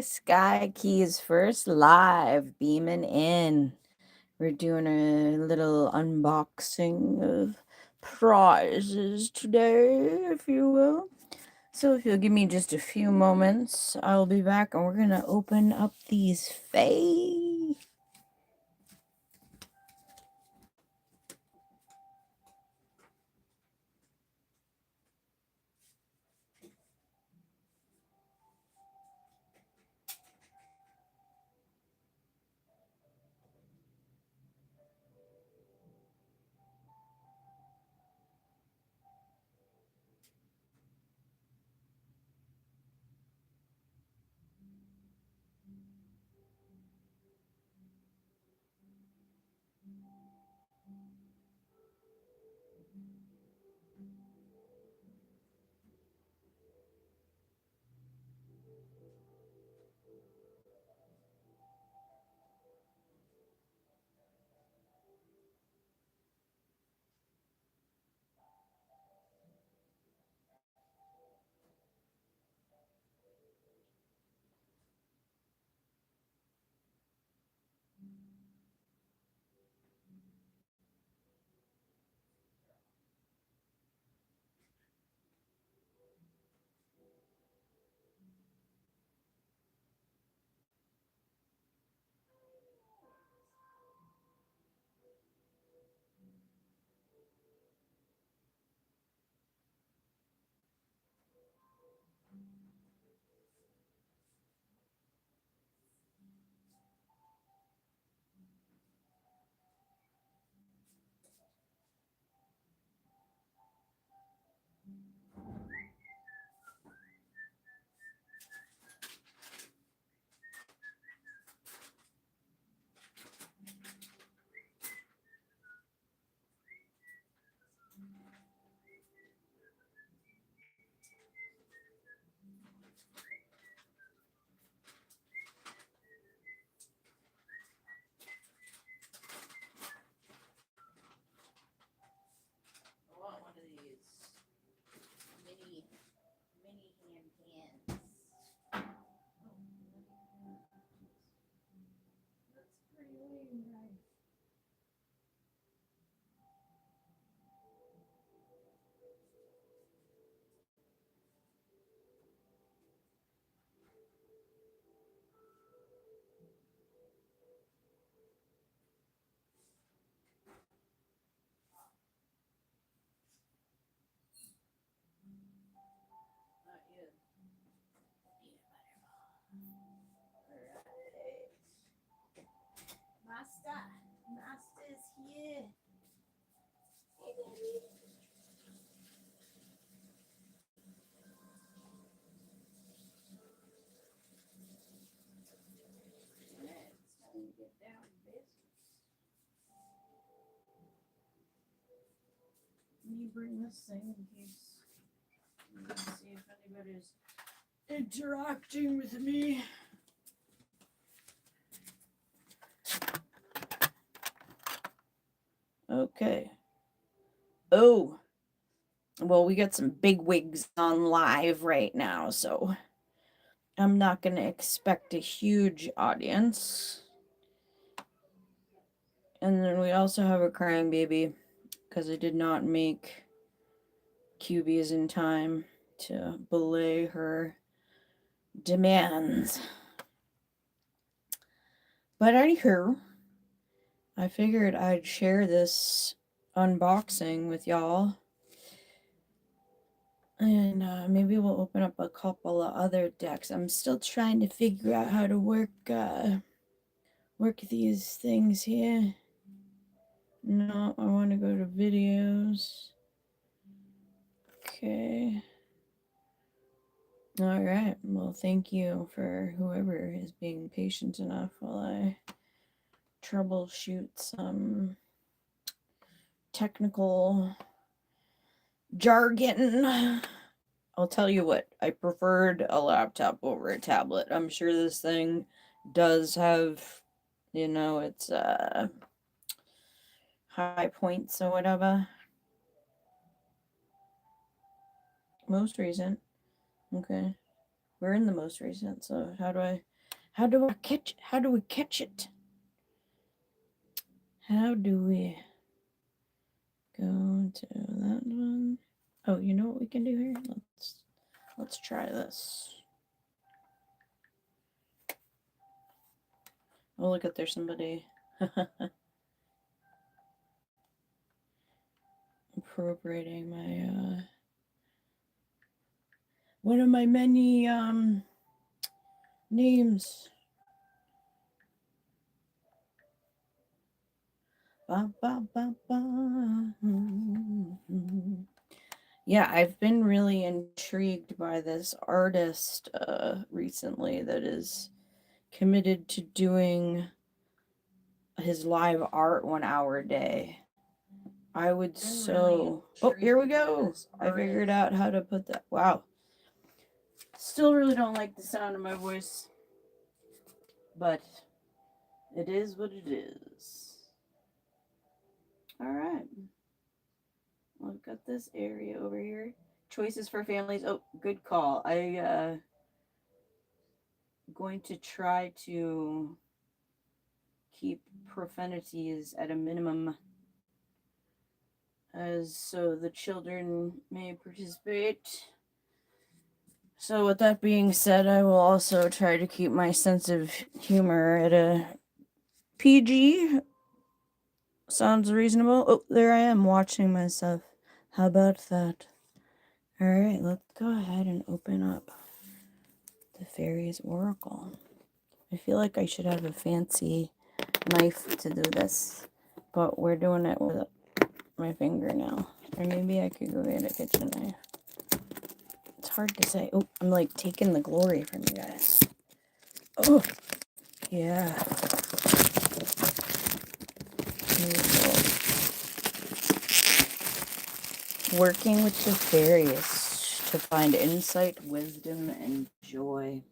Skye Key's first live beaming in. We're doing a little unboxing of prizes today, if you will. So if you'll give me just a few moments, I'll be back and we're gonna open up these Faye. I want one of these mini hand cans. That's pretty lame, guys. Not yet. Peanut butter ball. Alright. Master. Master's here. Hey, baby. Alright, it's time to get down to business. Let me bring this thing in case you can see if anybody's interacting with me. Okay. Oh, well, we got some big wigs on live right now, so I'm not going to expect a huge audience. And then we also have a crying baby because I did not make cubies in time to belay her demands. But anywho, I figured I'd share this unboxing with y'all. And maybe we'll open up a couple of other decks. I'm still trying to figure out how to work these things here. No, I want to go to videos. Okay. All right. Well, thank you for whoever is being patient enough while I troubleshoot some technical jargon. I'll tell you what, I preferred a laptop over a tablet. I'm sure this thing does have, its high points or whatever. Most recent. Okay. We're in the most recent, so how do we catch it? How do we catch it? How do we go to that one? Oh, you know what we can do here? Let's try this. Oh, look at there's somebody appropriating my one of my many names. Ba, ba, ba, ba. Yeah, I've been really intrigued by this artist recently that is committed to doing his live art 1 hour a day. I would so. Oh, here we go. I figured out how to put that. Wow. Still really don't like the sound of my voice, but it is what it is. All right. Look at this area over here. Choices for families. Oh, good call. Going to try to keep profanities at a minimum as so the children may participate. So with that being said, I will also try to keep my sense of humor at a PG. Sounds reasonable. Oh, there I am watching myself. How about that? Alright, let's go ahead and open up the Fairies Oracle. I feel like I should have a fancy knife to do this, but we're doing it with my finger now. Or maybe I could go get a kitchen knife. It's hard to say. Oh, I'm like taking the glory from you guys. Oh, yeah. Working with the fairies to find insight, wisdom, and joy.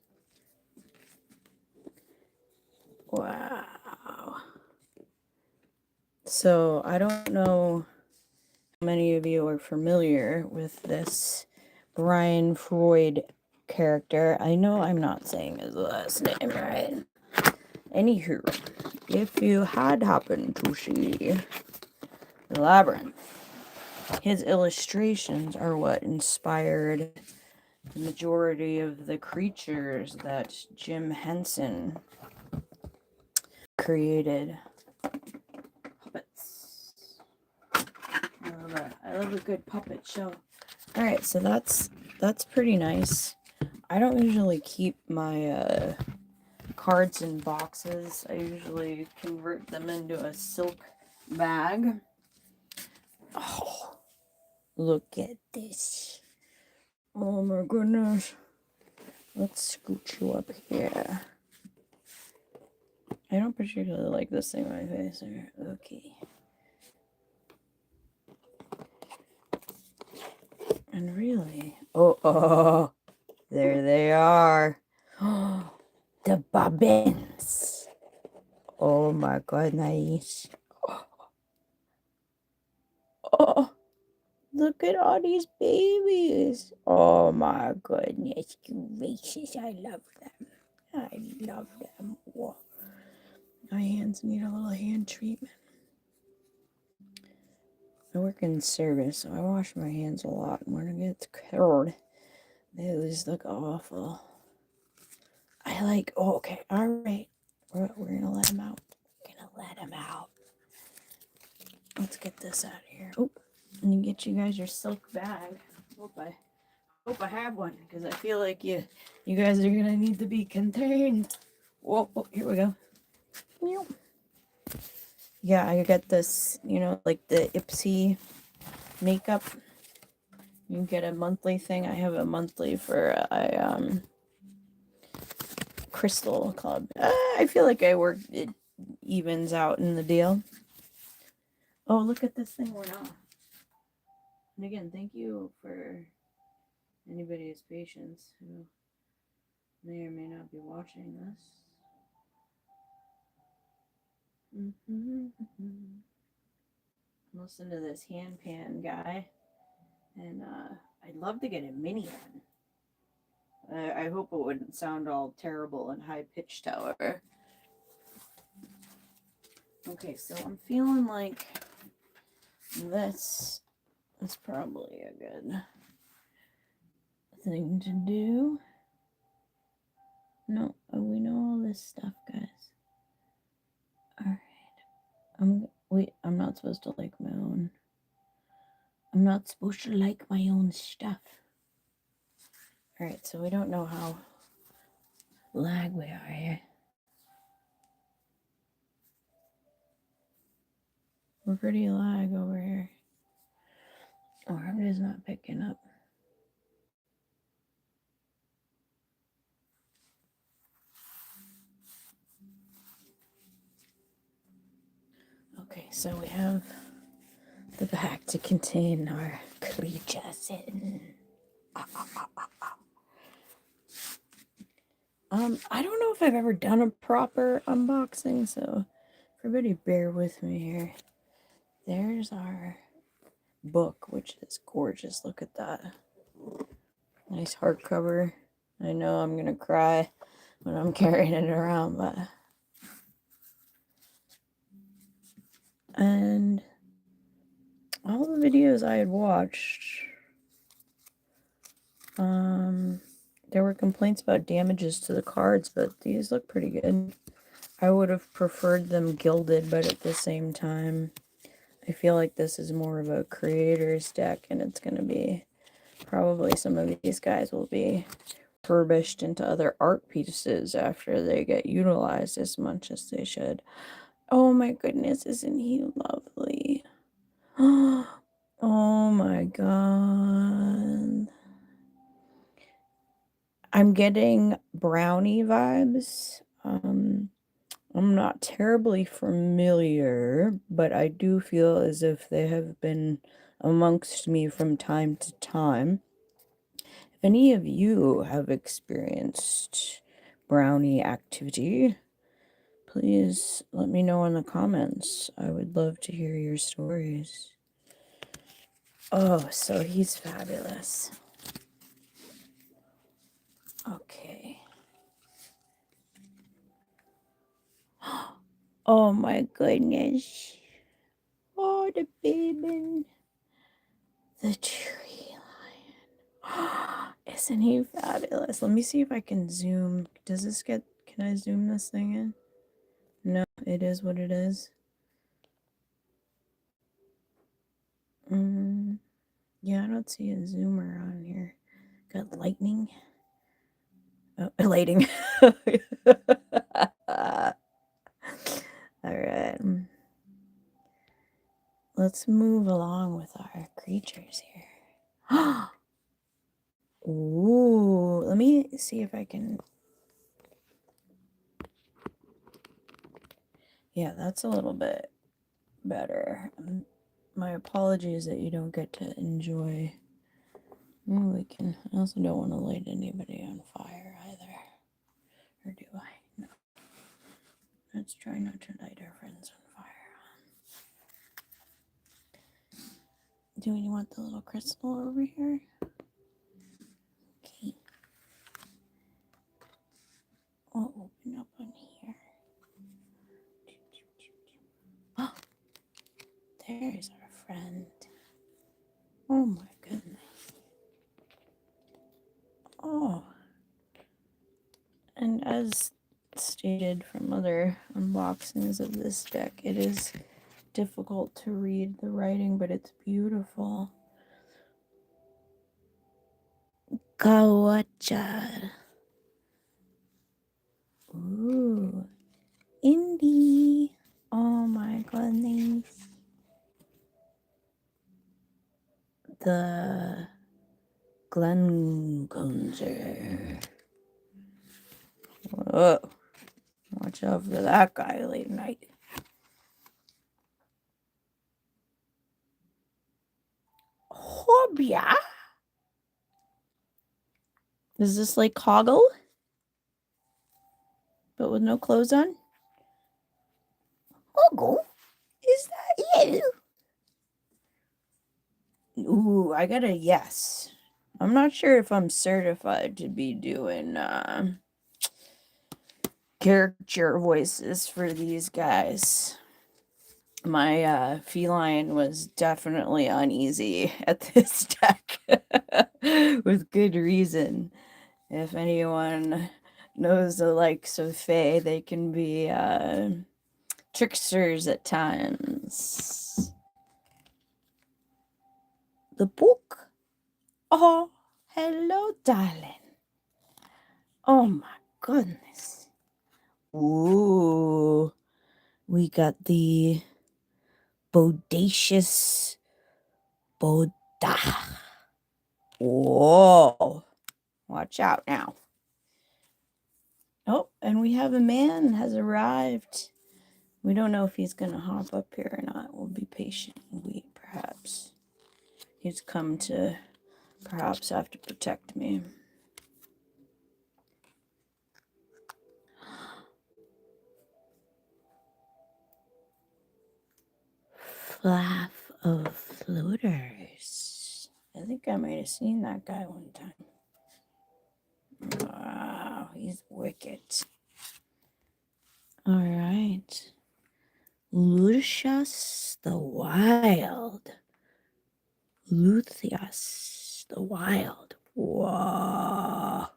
Wow. So, I don't know how many of you are familiar with this Brian Freud character. I know I'm not saying his last name right. Anywho, if you had happened to see The Labyrinth, his illustrations are what inspired the majority of the creatures that Jim Henson created. Puppets. I love a good puppet show. Alright, so that's pretty nice. I don't usually keep my cards in boxes. I usually convert them into a silk bag. Oh, look at this. Oh my goodness. Let's scooch you up here. I don't particularly like this thing on my face. Okay. And really, oh, there they are. Oh, the bobbins. Oh my goodness. Oh, look at all these babies. Oh my goodness gracious. I love them. I love them. Whoa. My hands need a little hand treatment. I work in service, so I wash my hands a lot. And when it gets cold, they always look awful. I like, oh, okay, all right. We're gonna let him out. We're gonna let him out. Let's get this out of here. Oh, and then get you guys your silk bag. Hope I have one, because I feel like you guys are gonna need to be contained. Whoa, here we go. Yeah, I got this, like the Ipsy makeup. You get a monthly thing. I have a monthly for a crystal club. I feel like it evens out in the deal. Oh, look at this thing went off. And again, thank you for anybody who's patience who may or may not be watching this. Listen to this hand pan guy. And I'd love to get a mini one. I hope it wouldn't sound all terrible and high pitched, however. Okay, so I'm feeling like this is probably a good thing to do. No, we know all this stuff, guys. Alright. I'm not supposed to like my own. I'm not supposed to like my own stuff. Alright, so we don't know how lag we are here. We're pretty lag over here. Or I'm just not picking up. Okay, so we have the bag to contain our creatures in. I don't know if I've ever done a proper unboxing, so everybody bear with me here. There's our book, which is gorgeous. Look at that. Nice hardcover. I know I'm gonna cry when I'm carrying it around, but... And all the videos I had watched, there were complaints about damages to the cards, but these look pretty good. I would have preferred them gilded, but at the same time, I feel like this is more of a creator's deck, and it's going to be, probably some of these guys will be refurbished into other art pieces after they get utilized as much as they should. Oh my goodness, isn't he lovely? Oh my god. I'm getting brownie vibes. I'm not terribly familiar, but I do feel as if they have been amongst me from time to time. If any of you have experienced brownie activity, please let me know in the comments. I would love to hear your stories. Oh, so he's fabulous. Okay. Oh my goodness. Oh, the baby. The tree lion. Isn't he fabulous? Let me see if I can zoom. Does this get... Can I zoom this thing in? No, it is what it is. Yeah, I don't see a zoomer on here. Got lightning. Oh, lighting. Alright. Let's move along with our creatures here. Ooh, let me see if I can... Yeah, that's a little bit better. My apologies that you don't get to enjoy. We can... I also don't want to light anybody on fire either. Or do I? No. Let's try not to light our friends on fire. Do you want the little crystal over here? Okay. I'll open up on here. Oh, there's our friend. Oh my goodness. Oh. And as stated from other unboxings of this deck, it is difficult to read the writing, but it's beautiful. Kawacha. Ooh. Indie. Oh my goodness. The Glengunzer. Whoa. Watch out for that guy late night. Hobia? Is this like Hoggle? But with no clothes on? Hoggle? Is that you? Ooh, I got a yes. I'm not sure if I'm certified to be doing character voices for these guys. My feline was definitely uneasy at this deck with good reason. If anyone knows the likes of Fae, they can be tricksters at times. The book? Oh, hello, darling. Oh my goodness. Ooh, we got the bodacious Boda. Whoa. Watch out now. Oh, and we have a man has arrived. We don't know if he's going to hop up here or not. We'll be patient and wait, perhaps. He's come to perhaps have to protect me. Flaff of floaters. I think I might have seen that guy one time. Wow, he's wicked. All right. Lucius the Wild. Lucius the Wild. Whoa.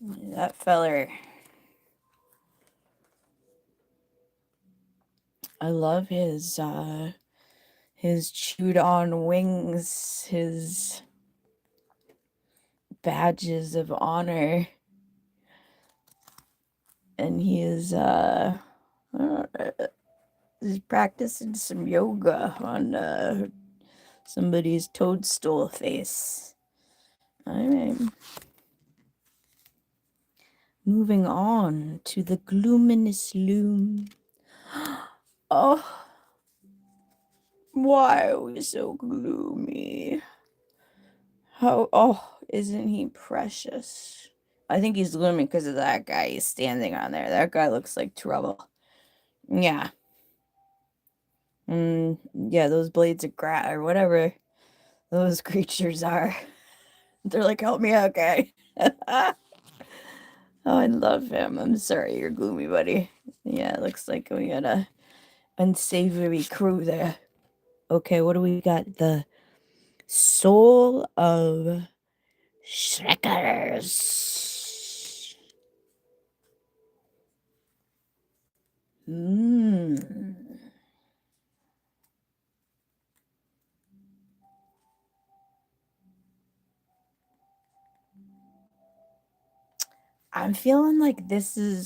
That feller. I love his chewed on wings, his badges of honor. And he is he's practicing some yoga on somebody's toadstool face. Alright. Moving on to the gloominous loom. Oh, why are we so gloomy? How, oh, isn't he precious? I think he's gloomy because of that guy he's standing on there. That guy looks like trouble. Yeah. Yeah, those blades of grass or whatever those creatures are. They're like, help me out, guy. Oh, I love him. I'm sorry, you're gloomy, buddy. Yeah, it looks like we got a unsavory crew there. Okay, what do we got? The soul of Shrekers. I'm feeling like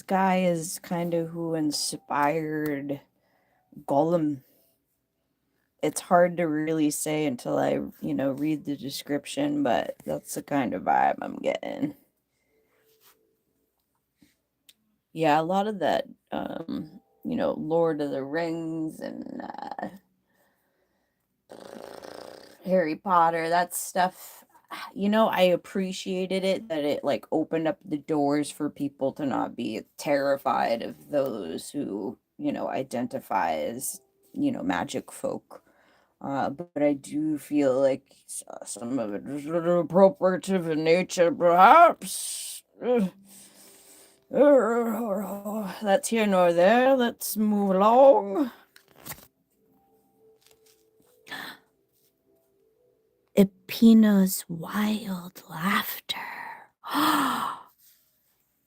guy is kind of who inspired Gollum. It's hard to really say until I, read the description, but that's the kind of vibe I'm getting. Yeah, a lot of that, Lord of the Rings and Harry Potter, that stuff. I appreciated it that it like opened up the doors for people to not be terrified of those who, identify as, magic folk. But I do feel like some of it is a little appropriative in nature, perhaps. That's here nor there. Let's move along. Epina's wild laughter.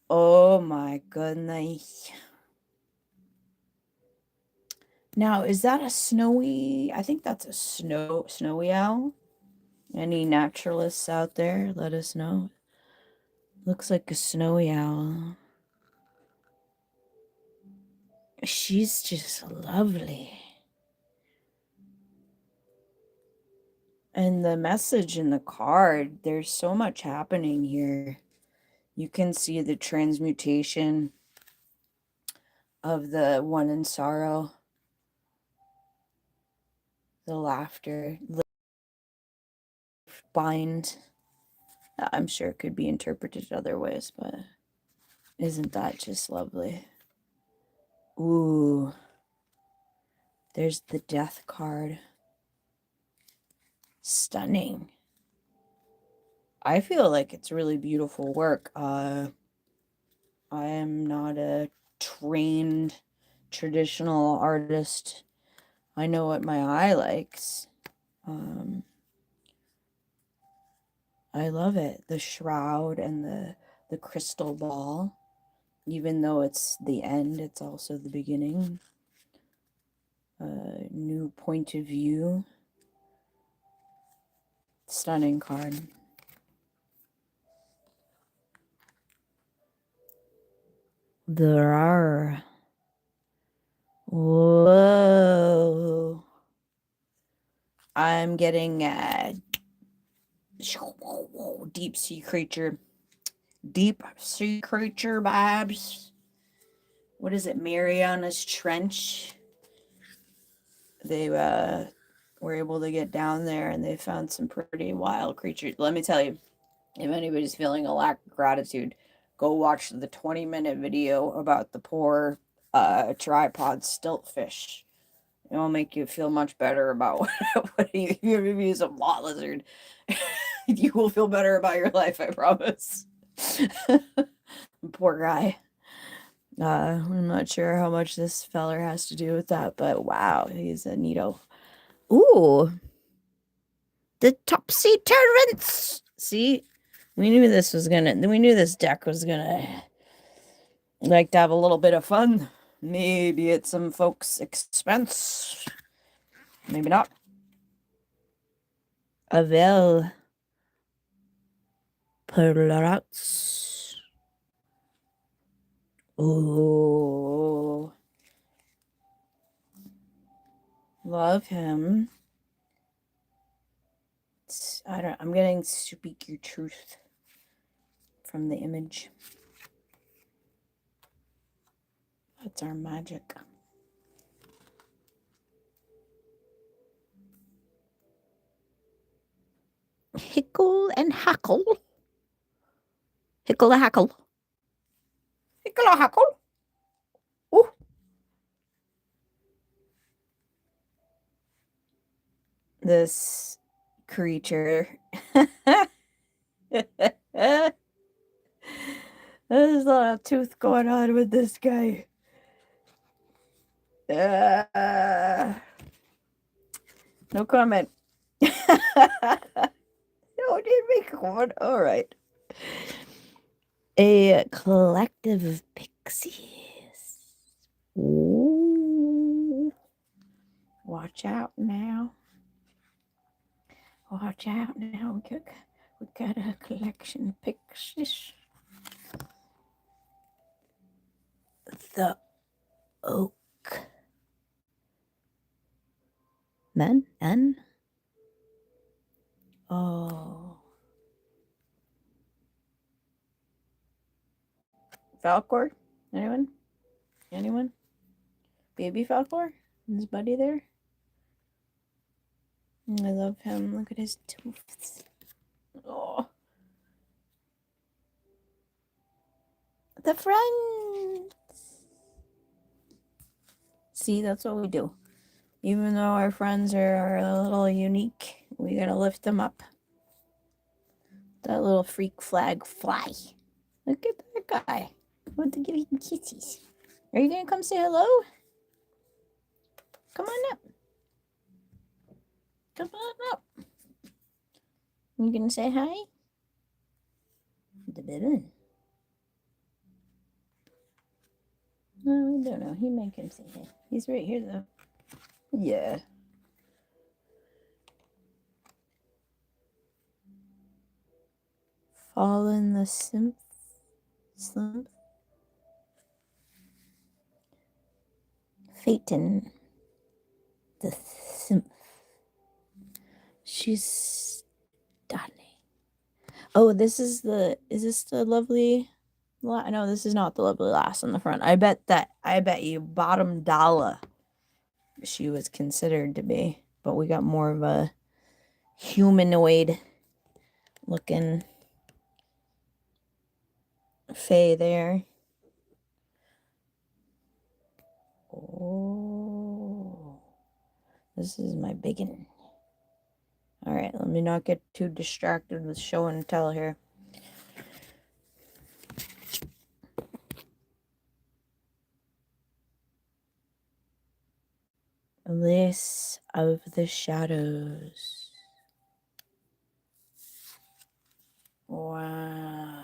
Oh my goodness. Now, is that a snowy? I think that's a snowy owl. Any naturalists out there, let us know. Looks like a snowy owl. She's just lovely. And the message in the card, there's so much happening here. You can see the transmutation of the one in sorrow, the laughter, the bind. I'm sure it could be interpreted other ways, but isn't that just lovely? Ooh, there's the death card. Stunning. I feel like it's really beautiful work. I am not a trained traditional artist. I know what my eye likes. I love it. The shroud and the crystal ball. Even though it's the end, it's also the beginning. New point of view. Stunning card. There are. Whoa. I'm getting a deep sea creature. Deep sea creature vibes. What is it? Mariana's Trench. They were able to get down there and they found some pretty wild creatures. Let me tell you, if anybody's feeling a lack of gratitude, go watch the 20-minute video about the poor tripod stiltfish. It'll make you feel much better about what you use a lot lizard. You will feel better about your life, I promise. Poor guy. I'm not sure how much this feller has to do with that, but wow, he's a neato. Ooh, the Topsy Turvants. See, we knew this deck was gonna like to have a little bit of fun. Maybe at some folks' expense. Maybe not. Avel Perlarats. Ooh. Love him. I'm getting Speak Your Truth from the image. That's our magic. Hickle and hackle. Hickle a hackle. Hickle a hackle. Ooh. This creature. There's a lot of tooth going on with this guy. No comment. No, didn't make a comment. All right. A collective of pixies. Ooh. Watch out now. Watch out now. We got a collection of pixies. The oak. Men? N? Oh. Falcor? Anyone? Anyone? Baby Falcor? His buddy there? I love him. Look at his tooths. Oh. The friends. See, that's what we do. Even though our friends are a little unique, we gotta lift them up. That little freak flag fly. Look at that guy. I want to give him kisses. Are you gonna come say hello? Come on up. Come on up. You gonna say hi? The baby. No, I don't know. He might come say hi. He's right here though. Yeah. Fallen the Slump. Phaeton. The Symph. She's stunning. Oh, is this the lovely? No, this is not the lovely lass on the front. I bet you bottom dollar she was considered to be, but we got more of a humanoid looking fae there. Oh, this is my biggin. All right, let me not get too distracted with show and tell here. Abyss of the shadows. Wow.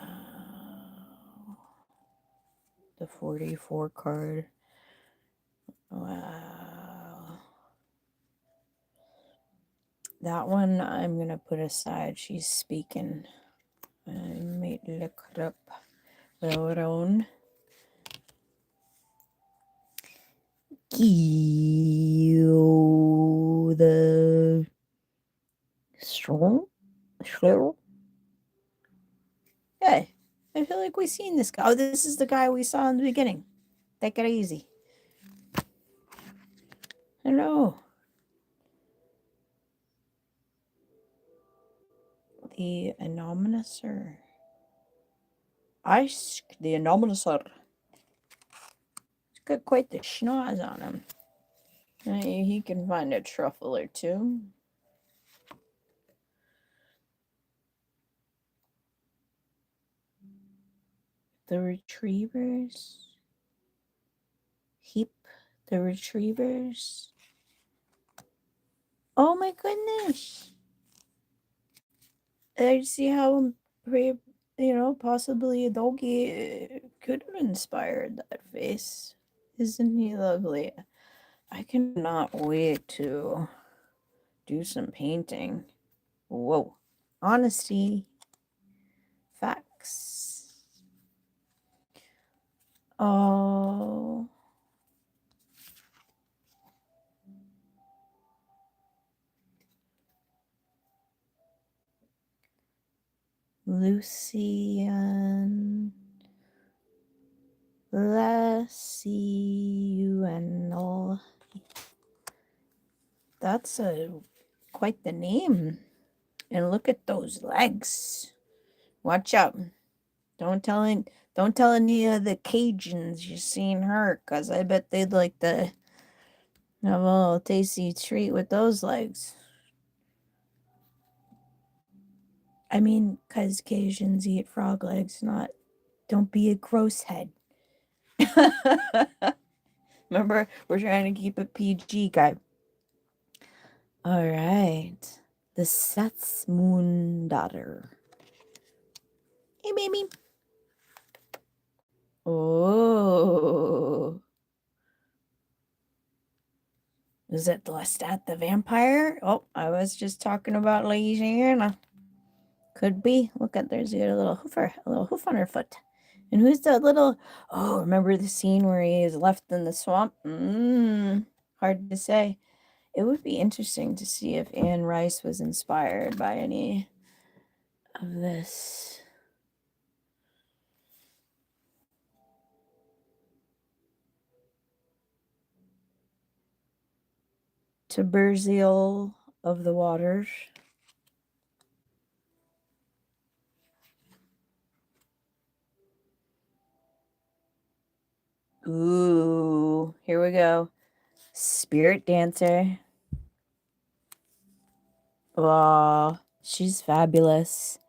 The 44 card. Wow. That one I'm going to put aside. She's speaking. I might look it up later on. The strong? Slow? Hey, I feel like we've seen this guy. Oh, this is the guy we saw in the beginning. Take it easy. Hello. The Anomalouser. Ask the Anomalouser. He's got quite the schnoz on him. He can find a truffle or two. The Retrievers. Heap the Retrievers. Oh my goodness. I see how, possibly a doggy could have inspired that face. Isn't he lovely? I cannot wait to do some painting. Whoa. Honesty. Facts. Oh. Lucian. Lucianal. That's quite the name. And look at those legs. Watch out. Don't tell any of the Cajuns you seen her, because I bet they'd like to have a little tasty treat with those legs. I mean, because Cajuns eat frog legs, not don't be a gross head. Remember, we're trying to keep it PG, guy. All right. The Seth's Moon Daughter. Hey, baby. Oh. Is it Lestat the vampire? Oh, I was just talking about Louisiana. Could be. Look at there's a little hoof on her foot. And who's the little? Oh, remember the scene where he is left in the swamp? Hard to say. It would be interesting to see if Anne Rice was inspired by any of this. Tiburzial of the waters. Ooh, here we go. Spirit dancer. Wow, she's fabulous.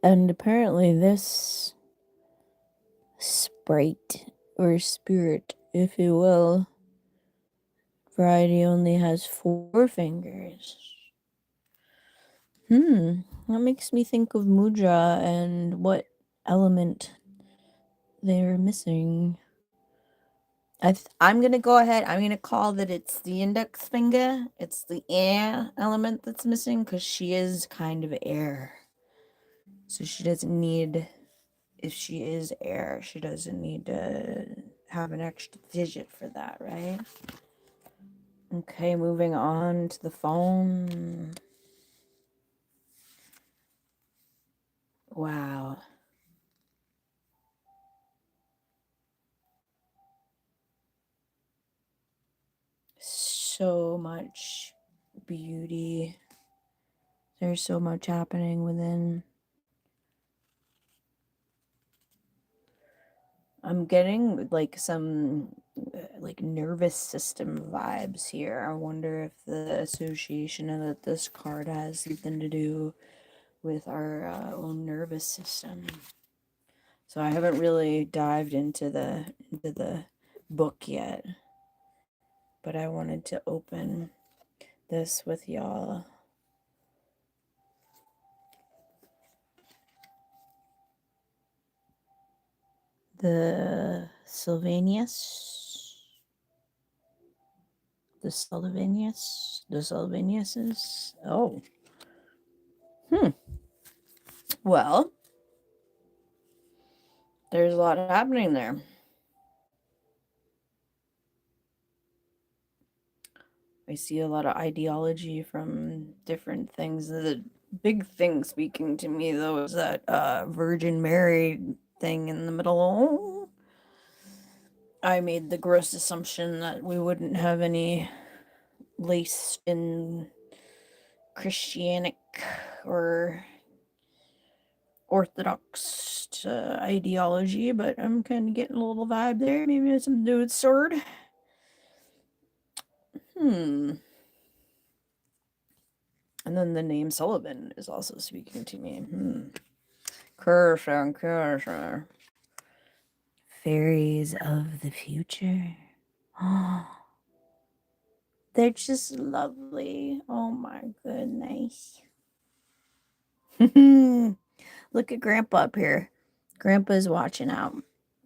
And apparently this sprite or spirit, if you will, variety only has 4 fingers. That makes me think of Mudra and what element they're missing. I'm gonna go ahead. I'm gonna call that it's the index finger. It's the air element that's missing because she is kind of air. So she doesn't need, if she is air, she doesn't need to have an extra digit for that, right? Okay, moving on to the phone. Wow. So much beauty. There's so much happening within. I'm getting like some like nervous system vibes here. I wonder if the association that this card has something to do with our own nervous system. So I haven't really dived into the book yet, but I wanted to open this with y'all. The Sylvanius. The Sylvaniuses. Oh. Well, there's a lot happening there. I see a lot of ideology from different things. The big thing speaking to me, though, is that Virgin Mary thing in the middle. I made the gross assumption that we wouldn't have any laced in Christianic or Orthodox ideology, but I'm kind of getting a little vibe there. Maybe it has something to do with sword. And then the name Sullivan is also speaking to me. Cursor. Fairies of the future. Oh, they're just lovely. Oh my goodness. Look at Grandpa up here. Grandpa's watching out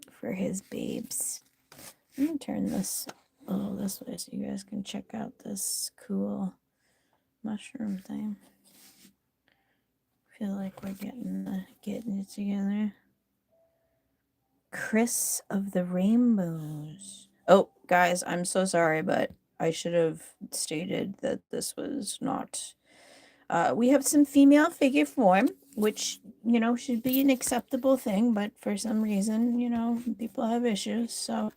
for his babes. I'm gonna turn this a little this way so you guys can check out this cool mushroom thing. Feel like we're getting it together. Chris of the Rainbows. Oh, guys, I'm so sorry, but I should have stated that this was not. We have some female figure form, which, you know, should be an acceptable thing, but for some reason, you know, people have issues. So,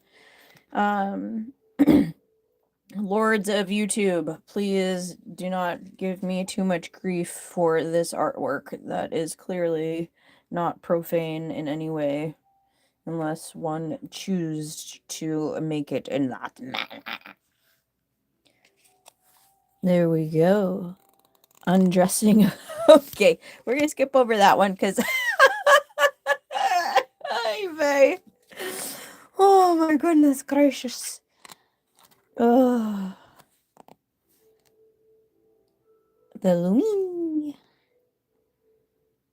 Lords of YouTube, please do not give me too much grief for this artwork that is clearly not profane in any way, unless one chooses to make it in that manner. There we go. Undressing. Okay, we're gonna skip over that one because oh my goodness gracious. Oh. The Looming.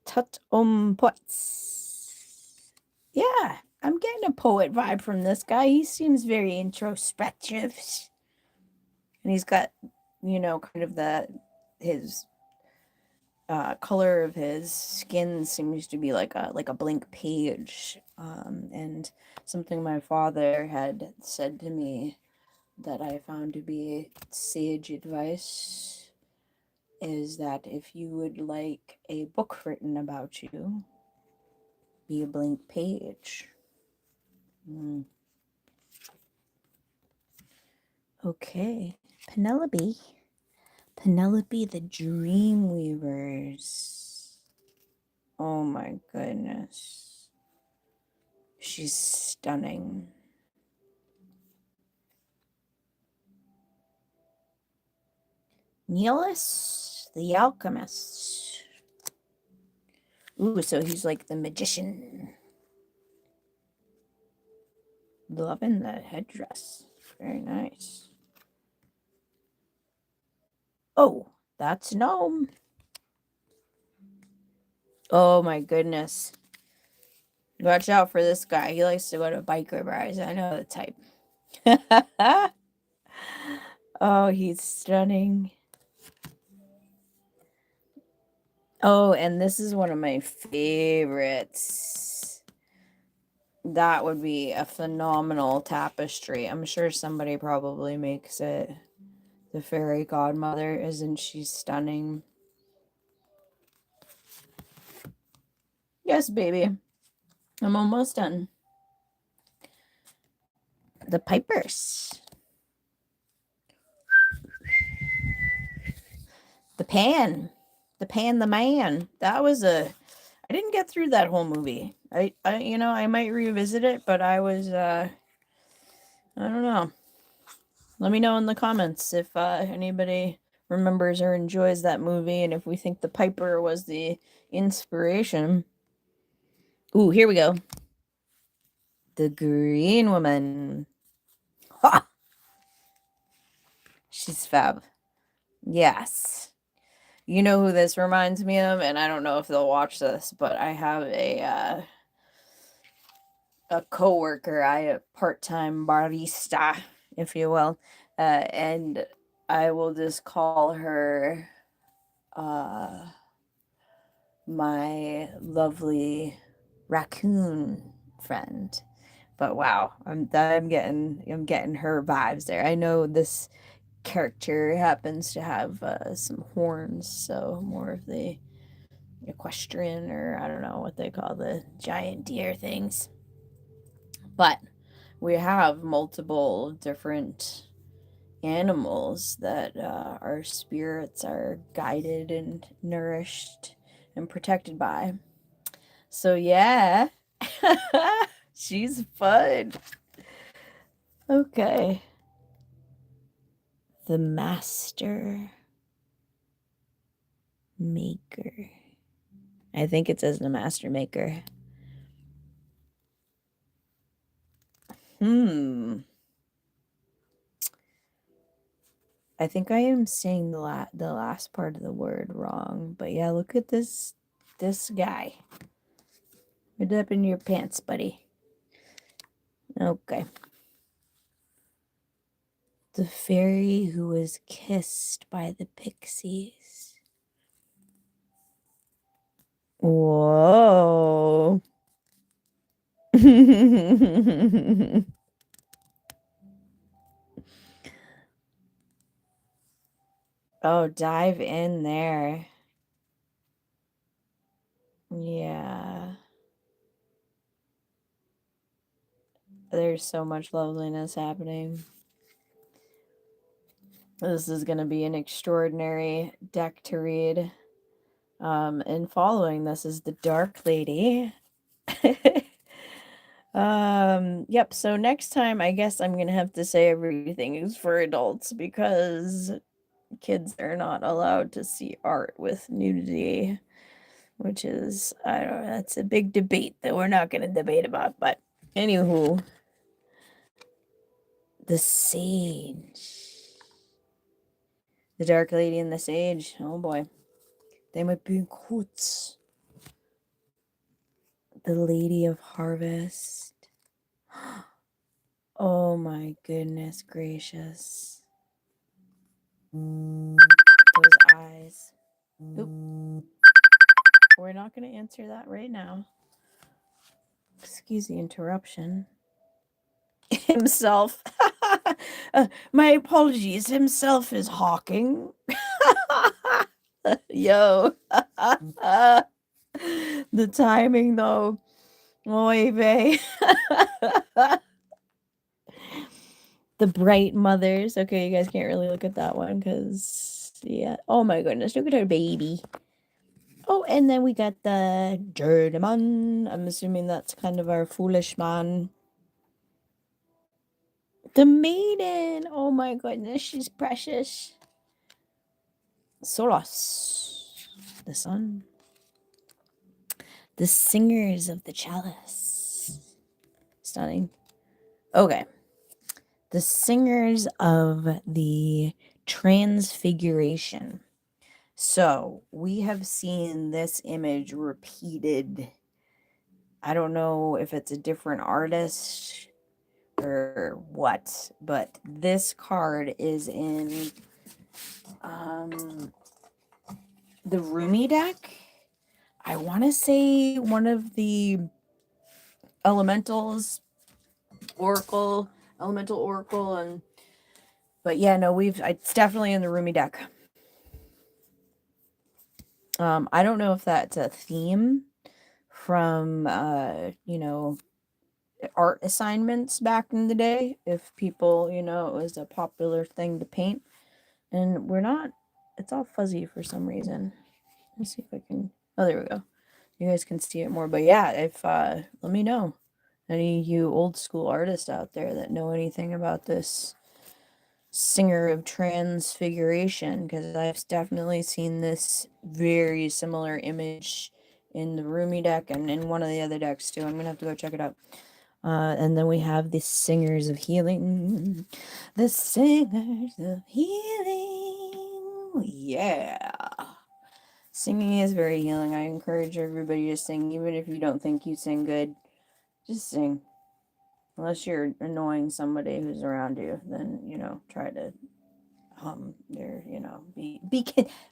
Tut poets. Yeah, I'm getting a poet vibe from this guy. He seems very introspective. And he's got, you know, kind of his color of his skin seems to be like a blank page. And something my father had said to me that I found to be sage advice is that if you would like a book written about you, be a blank page. Okay, Penelope the Dreamweavers. Oh my goodness. She's stunning. Neelis the Alchemist. Ooh, so he's like the magician. Loving the headdress. Very nice. Oh, that's Gnome. Oh my goodness. Watch out for this guy. He likes to go to biker bars. I know the type. Oh, he's stunning. Oh, and this is one of my favorites. That would be a phenomenal tapestry. I'm sure somebody probably makes it. The fairy godmother, isn't she stunning? Yes, baby. I'm almost done. The Pipers. The Pan. The Man. That was I didn't get through that whole movie. I might revisit it, but I was I don't know. Let me know in the comments if anybody remembers or enjoys that movie and if we think the Piper was the inspiration. Ooh, here we go. The Green Woman. Ha! She's fab. Yes. You know who this reminds me of, and I don't know if they'll watch this, but I have a coworker, a part-time barista, if you will, and I will just call her my lovely raccoon friend. But wow, I'm getting her vibes there. I know this character happens to have some horns, so more of the equestrian, or I don't know what they call the giant deer things. But we have multiple different animals that our spirits are guided and nourished and protected by. So yeah, she's fun. Okay. The Master Maker. I think it says the Master Maker. I think I am saying the last part of the word wrong. But yeah, look at this guy. Put it up in your pants, buddy. Okay. The fairy who was kissed by the pixies. Whoa. Oh, dive in there. Yeah. There's so much loveliness happening. This is going to be an extraordinary deck to read. And following this is the Dark Lady. Yep, so next time I guess I'm gonna have to say everything is for adults because kids are not allowed to see art with nudity, which is, I don't know, that's a big debate that we're not gonna debate about, but anywho, the Sage. The Dark Lady and the Sage, oh boy. They might be in quotes. The Lady of Harvest. Oh my goodness gracious. Those eyes. Oop. We're not going to answer that right now. Excuse the interruption. Himself. My apologies. Himself is hawking. Yo. The timing, though. Oy vey. The Bright Mothers. Okay, you guys can't really look at that one because, yeah. Oh my goodness, look at her baby. Oh, and then we got the Journeyman. I'm assuming that's kind of our foolish man. The Maiden. Oh my goodness, she's precious. Solos. The sun. The Singers of the Chalice. Stunning. Okay. The Singers of the Transfiguration. So we have seen this image repeated. I don't know if it's a different artist or what, but this card is in the Rumi deck. I want to say one of the elementals, elemental oracle, and but yeah, no, it's definitely in the Rumi deck. I don't know if that's a theme from you know, art assignments back in the day, if people, you know, it was a popular thing to paint. And it's all fuzzy for some reason. Let's see if I can, oh, there we go. You guys can see it more, but yeah, if let me know Any of you old school artists out there that know anything about this singer of transfiguration, because I've definitely seen this very similar image in the Roomy deck and in one of the other decks too. I'm gonna have to go check it out. And then we have the singers of healing. The singers of healing. Yeah. Singing is very healing. I encourage everybody to sing, even if you don't think you sing good. Just sing. Unless you're annoying somebody who's around you, then, try to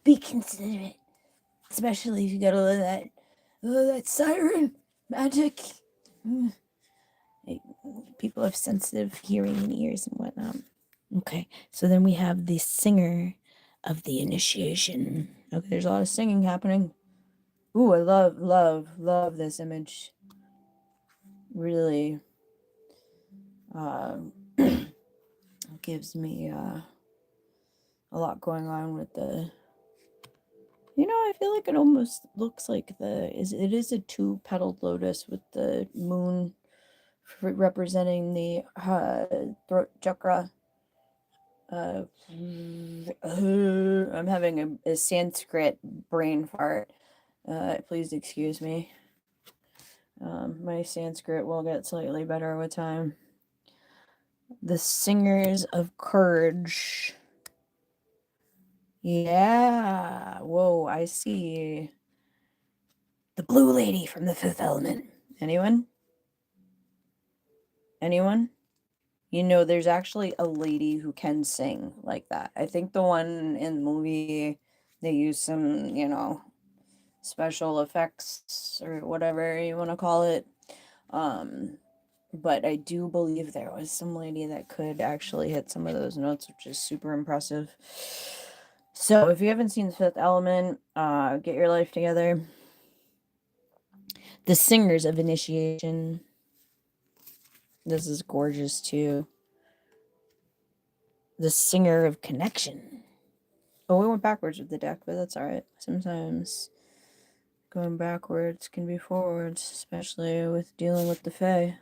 be considerate. Especially if you got all of that siren magic. People have sensitive hearing and ears and whatnot. Okay, so then we have the singer of the initiation. Okay, there's a lot of singing happening. Ooh, I love this image. Really gives me a lot going on with the... I feel like it almost looks like it is a two-petaled lotus with the moon representing the throat chakra. I'm having a Sanskrit brain fart. Please excuse me. My Sanskrit will get slightly better with time. The Singers of Courage. Yeah. Whoa, I see. The blue lady from the Fifth Element. Anyone? Anyone? There's actually a lady who can sing like that. I think the one in the movie, they use some, special effects or whatever you want to call it. But I do believe there was some lady that could actually hit some of those notes, which is super impressive. So if you haven't seen The Fifth Element, get your life together. The Singers of Initiation. This is gorgeous too. The Singer of Connection. Oh, we went backwards with the deck, but that's alright. Sometimes going backwards can be forwards, especially with dealing with the Fae.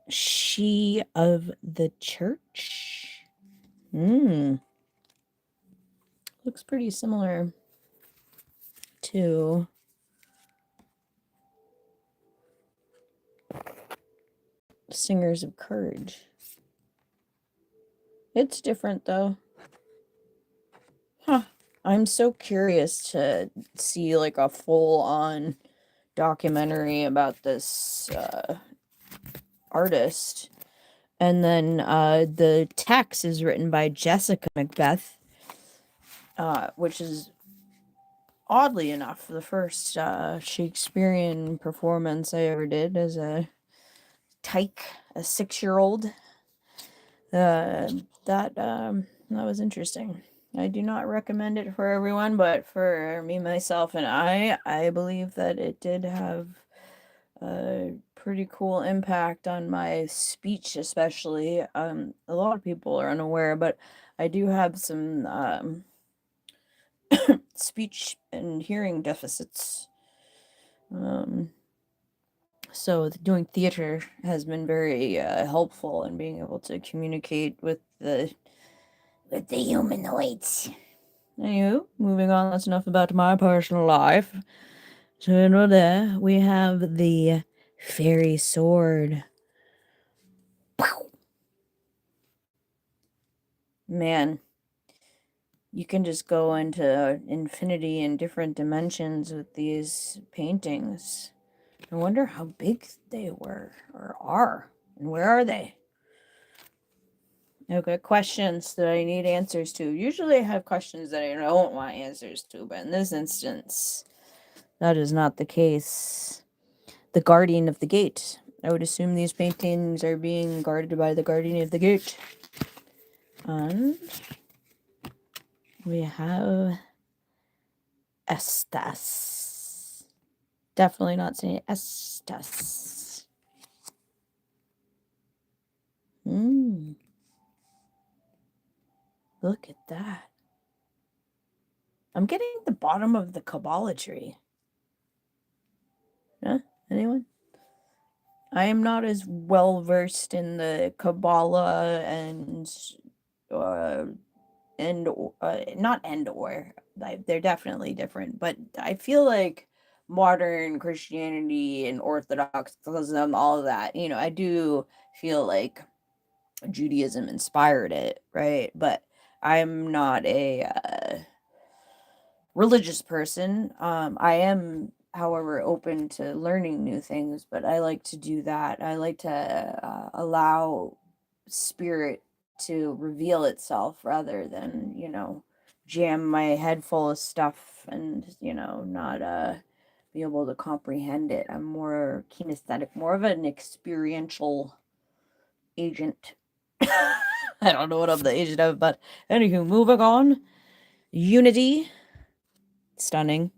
She of the Church. Looks pretty similar to Singers of Courage. It's different though. Huh. I'm so curious to see like a full-on documentary about this artist. And then the text is written by Jessica Macbeth, which is oddly enough the first Shakespearean performance I ever did as a tyke, a 6-year-old. That was interesting. I do not recommend it for everyone, but for me, myself, and I believe that it did have a pretty cool impact on my speech, especially. A lot of people are unaware, but I do have some speech and hearing deficits. So doing theater has been very helpful in being able to communicate with the humanoids. Anywho, moving on, that's enough about my personal life. So there we have the fairy sword. Man, you can just go into infinity and different dimensions with these paintings. I wonder how big they were or are, and where are they? Okay, questions that I need answers to. Usually I have questions that I don't want answers to, but in this instance, that is not the case. The Guardian of the Gate. I would assume these paintings are being guarded by the Guardian of the Gate. And we have Estas. Definitely not saying Estas. Look at that. I'm getting the bottom of the Kabbalah tree. Anyone? I am not as well versed in the Kabbalah uh, not and or they're definitely different, but I feel like modern Christianity and Orthodoxism, all of that, I do feel like Judaism inspired it, right? But I'm not a religious person. I am, however, open to learning new things, but I like to do that. I like to allow spirit to reveal itself rather than, jam my head full of stuff and, not be able to comprehend it. I'm more kinesthetic, more of an experiential agent. I don't know what I'm the agent of, but anywho, moving on. Unity. Stunning.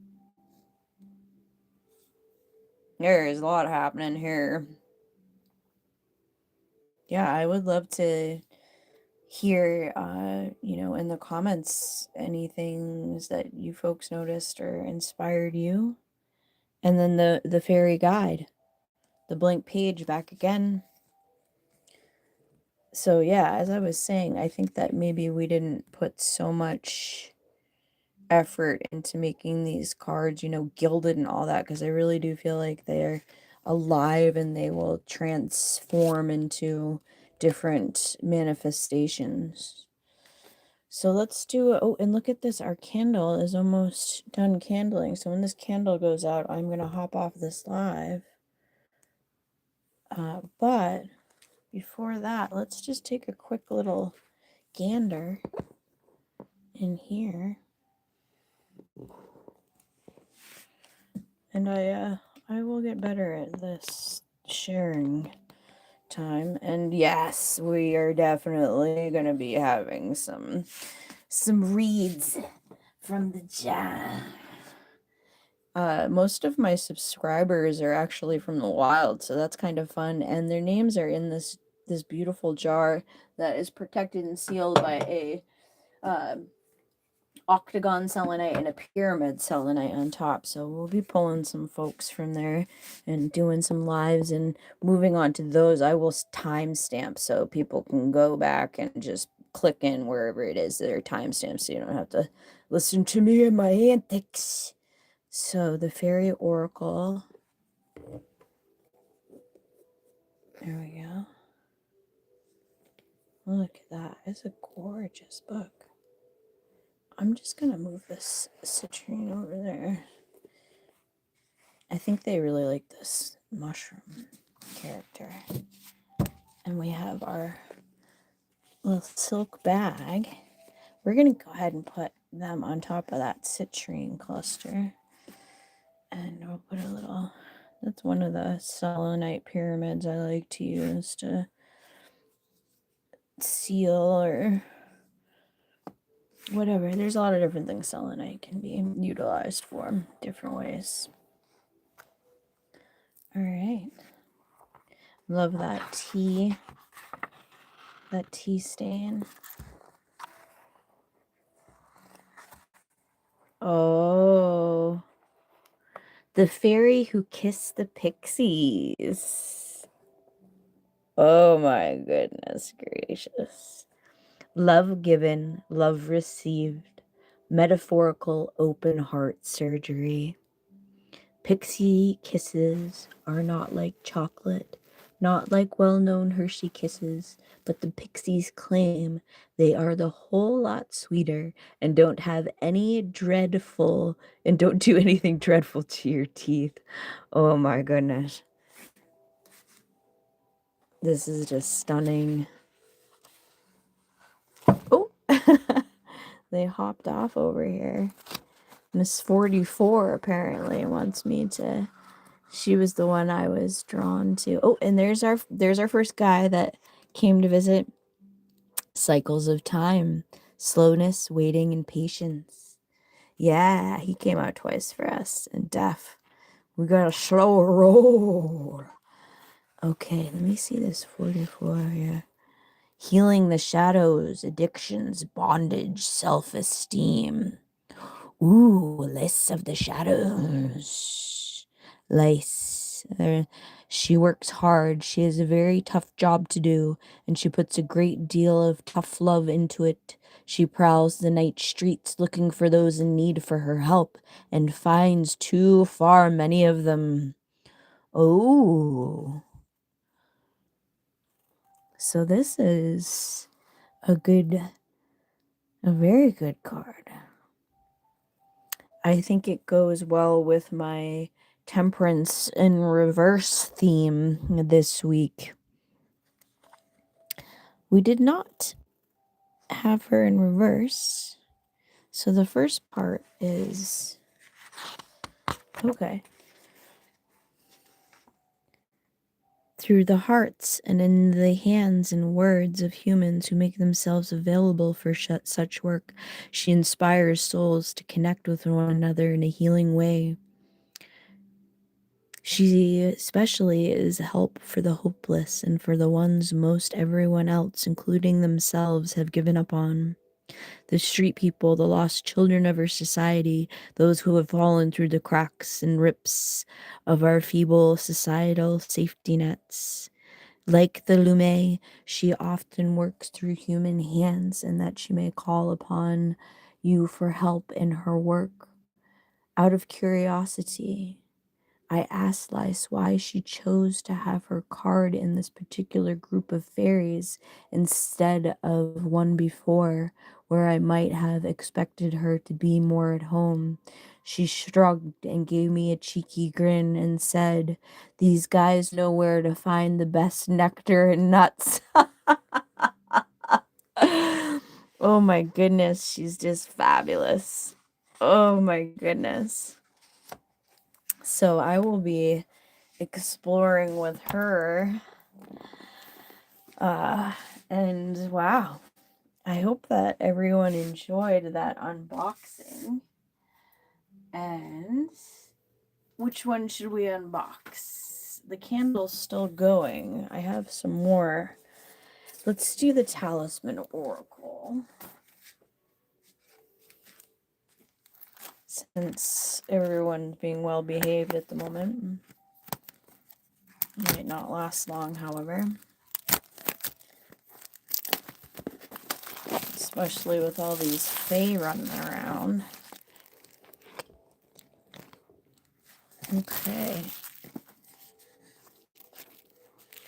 There is a lot happening here. Yeah, I would love to hear, in the comments, any things that you folks noticed or inspired you. And then the fairy guide, the blank page back again. So yeah, as I was saying, I think that maybe we didn't put so much effort into making these cards, gilded and all that, because I really do feel like they're alive and they will transform into different manifestations. So let's do, oh, and look at this, our candle is almost done candling. So when this candle goes out, I'm going to hop off this live. But before that, let's just take a quick little gander in here. And I will get better at this sharing time. And yes, we are definitely going to be having some reads from the jar. Most of my subscribers are actually from the wild, so that's kind of fun. And their names are in this beautiful jar that is protected and sealed by a octagon selenite and a pyramid selenite on top. So we'll be pulling some folks from there and doing some lives and moving on to those. I will timestamp so people can go back and just click in wherever it is their timestamp, so you don't have to listen to me and my antics. So the fairy oracle. There we go. Look at that. It's a gorgeous book. I'm just going to move this citrine over there. I think they really like this mushroom character. And we have our little silk bag. We're going to go ahead and put them on top of that citrine cluster. And we'll put a little, that's one of the selenite pyramids I like to use to seal or whatever. There's a lot of different things selenite can be utilized for, different ways. All right. Love that tea stain. Oh, the fairy who kissed the pixies. Oh my goodness gracious. Love given, love received, metaphorical open heart surgery. Pixie kisses are not like chocolate, not like well-known Hershey kisses, but the pixies claim they are the whole lot sweeter and don't do anything dreadful to your teeth. Oh my goodness. This is just stunning. Oh, they hopped off over here. Miss 44 apparently wants me to. She was the one I was drawn to. Oh, and there's our first guy that came to visit. Cycles of time, slowness, waiting, and patience. Yeah, he came out twice for us. And deaf. We got a slow roll. Okay, let me see this 44 here. Healing the shadows, addictions, bondage, self-esteem. Ooh, lists of the shadows. Lice. night. She works hard. She has a very tough job to do, and she puts a great deal of tough love into it. She prowls the night streets looking for those in need for her help, and finds too far many of them. Oh, so this is a very good card. I think it goes well with my Temperance in Reverse theme this week. We did not have her in reverse. So the first part is okay. Through the hearts and in the hands and words of humans who make themselves available for such work, she inspires souls to connect with one another in a healing way. She especially is help for the hopeless and for the ones most everyone else, including themselves, have given up on. The street people, the lost children of our society, those who have fallen through the cracks and rips of our feeble societal safety nets. Like the Lume, she often works through human hands, and that she may call upon you for help in her work. Out of curiosity, I asked Lice why she chose to have her card in this particular group of fairies instead of one before, where I might have expected her to be more at home. She shrugged and gave me a cheeky grin and said, "These guys know where to find the best nectar and nuts." Oh my goodness, she's just fabulous. Oh my goodness. So I will be exploring with her. And wow, I hope that everyone enjoyed that unboxing. And which one should we unbox? The candle's still going. I have some more. Let's do the Talisman Oracle. Since everyone's being well behaved at the moment. It might not last long, however. Especially with all these fae running around. Okay.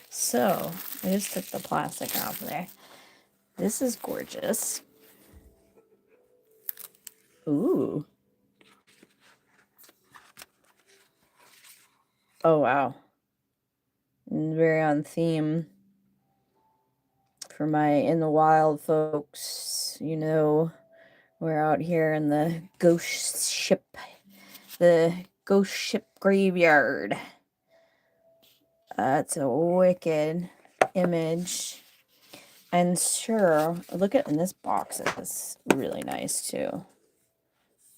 So, I just took the plastic off there. This is gorgeous. Ooh. Oh, wow. Very on theme for my In the Wild folks. You know, we're out here in the ghost ship graveyard. It's a wicked image. And sure, look at in this box. It's really nice too.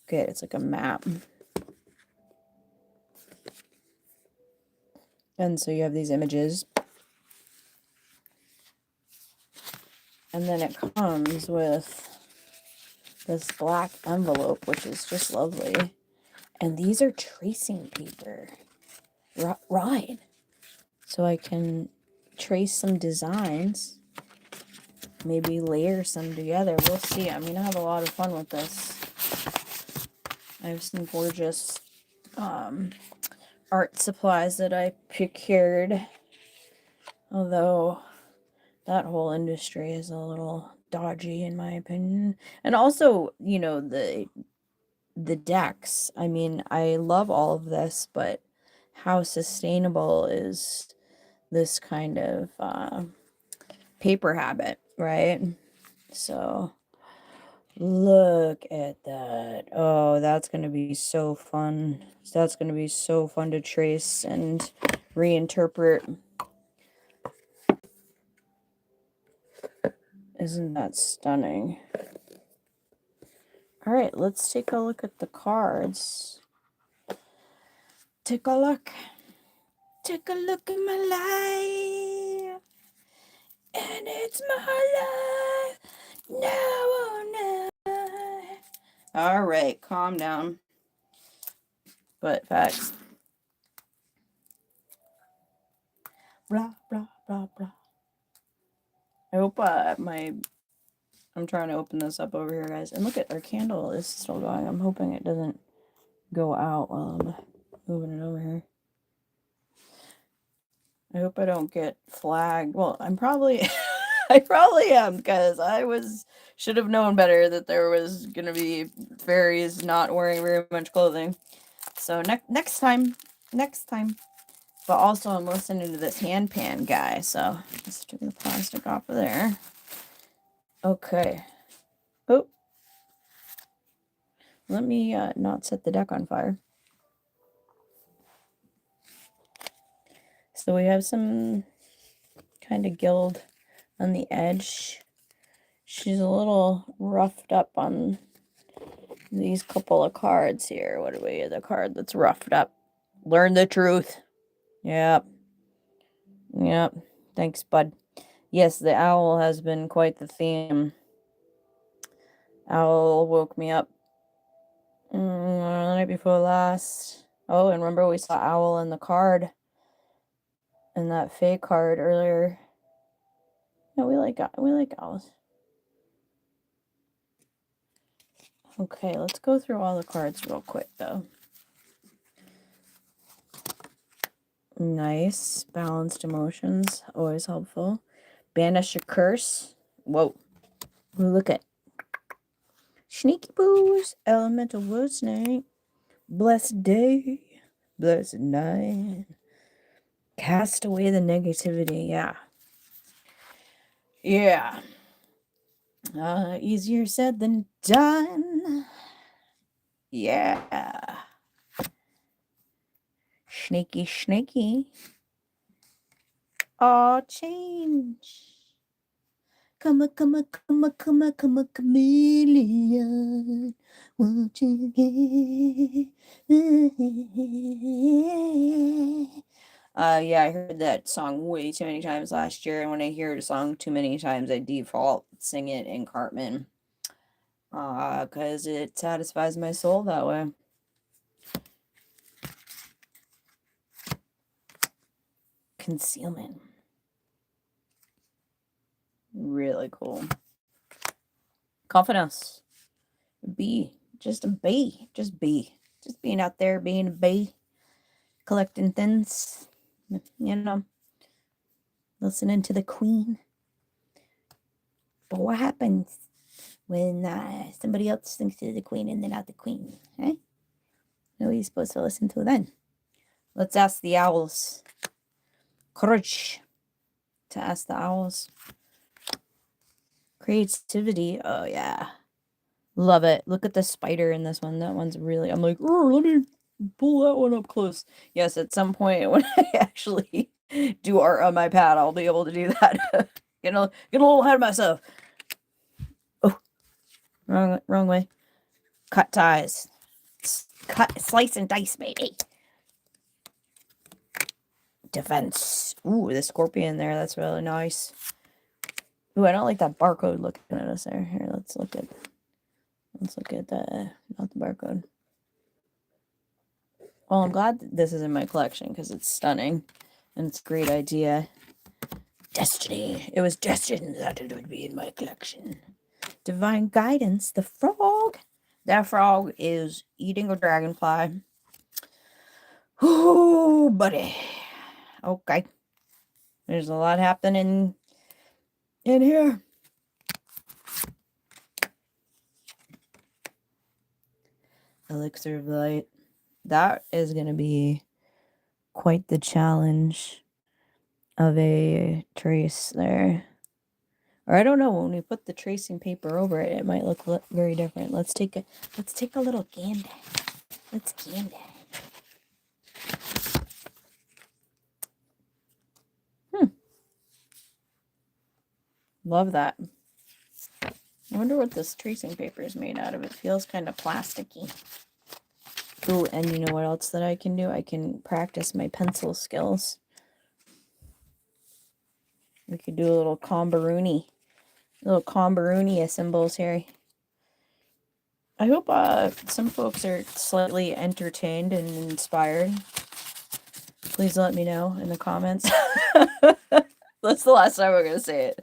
Okay, it's like a map. And so you have these images. And then it comes with this black envelope, which is just lovely. And these are tracing paper. Right. So I can trace some designs. Maybe layer some together. We'll see. I'm going to have a lot of fun with this. I have some gorgeous art supplies that I procured. Although that whole industry is a little dodgy in my opinion. And also, you know, the decks. I mean, I love all of this, but how sustainable is this kind of paper habit, right? So look at that. Oh, that's going to be so fun. That's going to be so fun to trace and reinterpret. Isn't that stunning? All right, let's take a look at the cards. Take a look. Take a look at my life. And it's my life. Now or never. All right, calm down. But facts. blah, blah, blah, blah. I hope I'm trying to open this up over here, guys. And look at our candle is still going. I'm hoping it doesn't go out while I'm moving it over here. I hope I don't get flagged. Well, I probably am, because should have known better that there was gonna be fairies not wearing very much clothing. So next time. But also I'm listening to this hand pan guy, so let's take the plastic off of there. Okay. Oh. Let me not set the deck on fire. So we have some kind of gild on the edge. She's a little roughed up on these couple of cards here. What do we have? The card that's roughed up. Learn the truth. Yep. Thanks, bud. Yes, the owl has been quite the theme. Owl woke me up the night before last. Oh, and remember we saw owl in the card. In that fake card earlier. No, we like owls. Okay, let's go through all the cards real quick, though. Nice. Balanced emotions. Always helpful. Banish a curse. Whoa. Look at. Sneaky boos. Elemental wood snake. Blessed day. Blessed night. Cast away the negativity. Yeah. Easier said than done. Yeah. Snaky. Oh, change. Come a chameleon. Won't you get? Yeah, I heard that song way too many times last year, and when I hear a song too many times, I default sing it in Cartman. Because it satisfies my soul that way. Concealment. Really cool. Confidence. Just being out there being a bee, collecting things, listening to the queen. But what happens when somebody else thinks they're the queen and they're not the queen, eh? Who are you supposed to listen to then? Let's ask the owls. Courage to ask the owls. Creativity. Oh, yeah. Love it. Look at the spider in this one. That one's really... I'm like, oh, let me pull that one up close. Yes, at some point when I actually do art on my pad, I'll be able to do that. Get a little ahead of myself. Oh, wrong way. Cut ties. Slice and dice, baby. Defense. Ooh, the scorpion there. That's really nice. Ooh, I don't like that barcode looking at us there. Here, let's look at the, not the barcode. Well, I'm glad that this is in my collection because it's stunning and it's a great idea. Destiny. It was destined that it would be in my collection. Divine guidance. The frog. That frog is eating a dragonfly. Ooh, buddy. Okay. There's a lot happening in here. Elixir of light. That is going to be quite the challenge of a trace there. Or I don't know, when we put the tracing paper over it, it might look very different. Let's take a little gander. Let's gander. Love that. I wonder what this tracing paper is made out of. It feels kind of plasticky. Ooh, and you know what else that I can do? I can practice my pencil skills. We could do a little combaroonie symbols here. I hope some folks are slightly entertained and inspired Please let me know in the comments. That's the last time we're going to say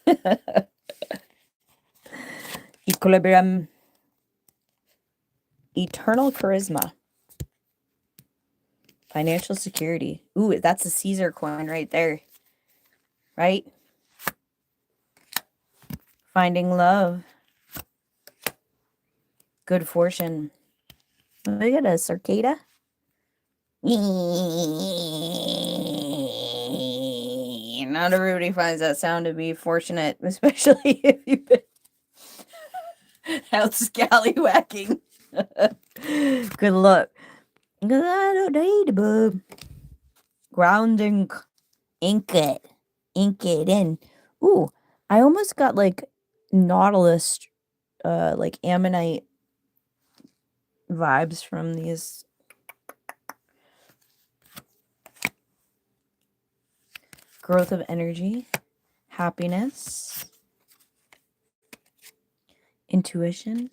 it. Equilibrium. Eternal charisma. Financial security. Ooh, that's a Caesar coin right there. Right? Finding love. Good fortune. Look at a cicada. Not everybody finds that sound to be fortunate, especially if you've been out scallywhacking. Good luck. Grounding. Ink it. Ink it in. Ooh, I almost got like Nautilus, like ammonite vibes from these. Growth of energy, happiness, intuition,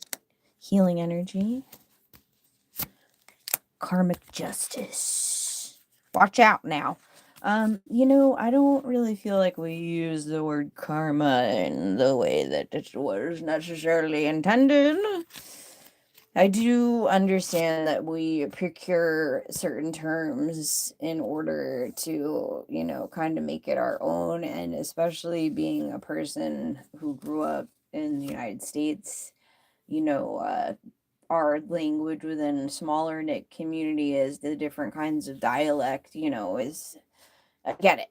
healing energy, karmic justice. Watch out now. You know, I don't really feel like we use the word karma in the way that it was necessarily intended. I do understand that we procure certain terms in order to, you know, kind of make it our own, and especially being a person who grew up in the United States, you know, our language within a smaller knit community is the different kinds of dialect, you know, is, I get it.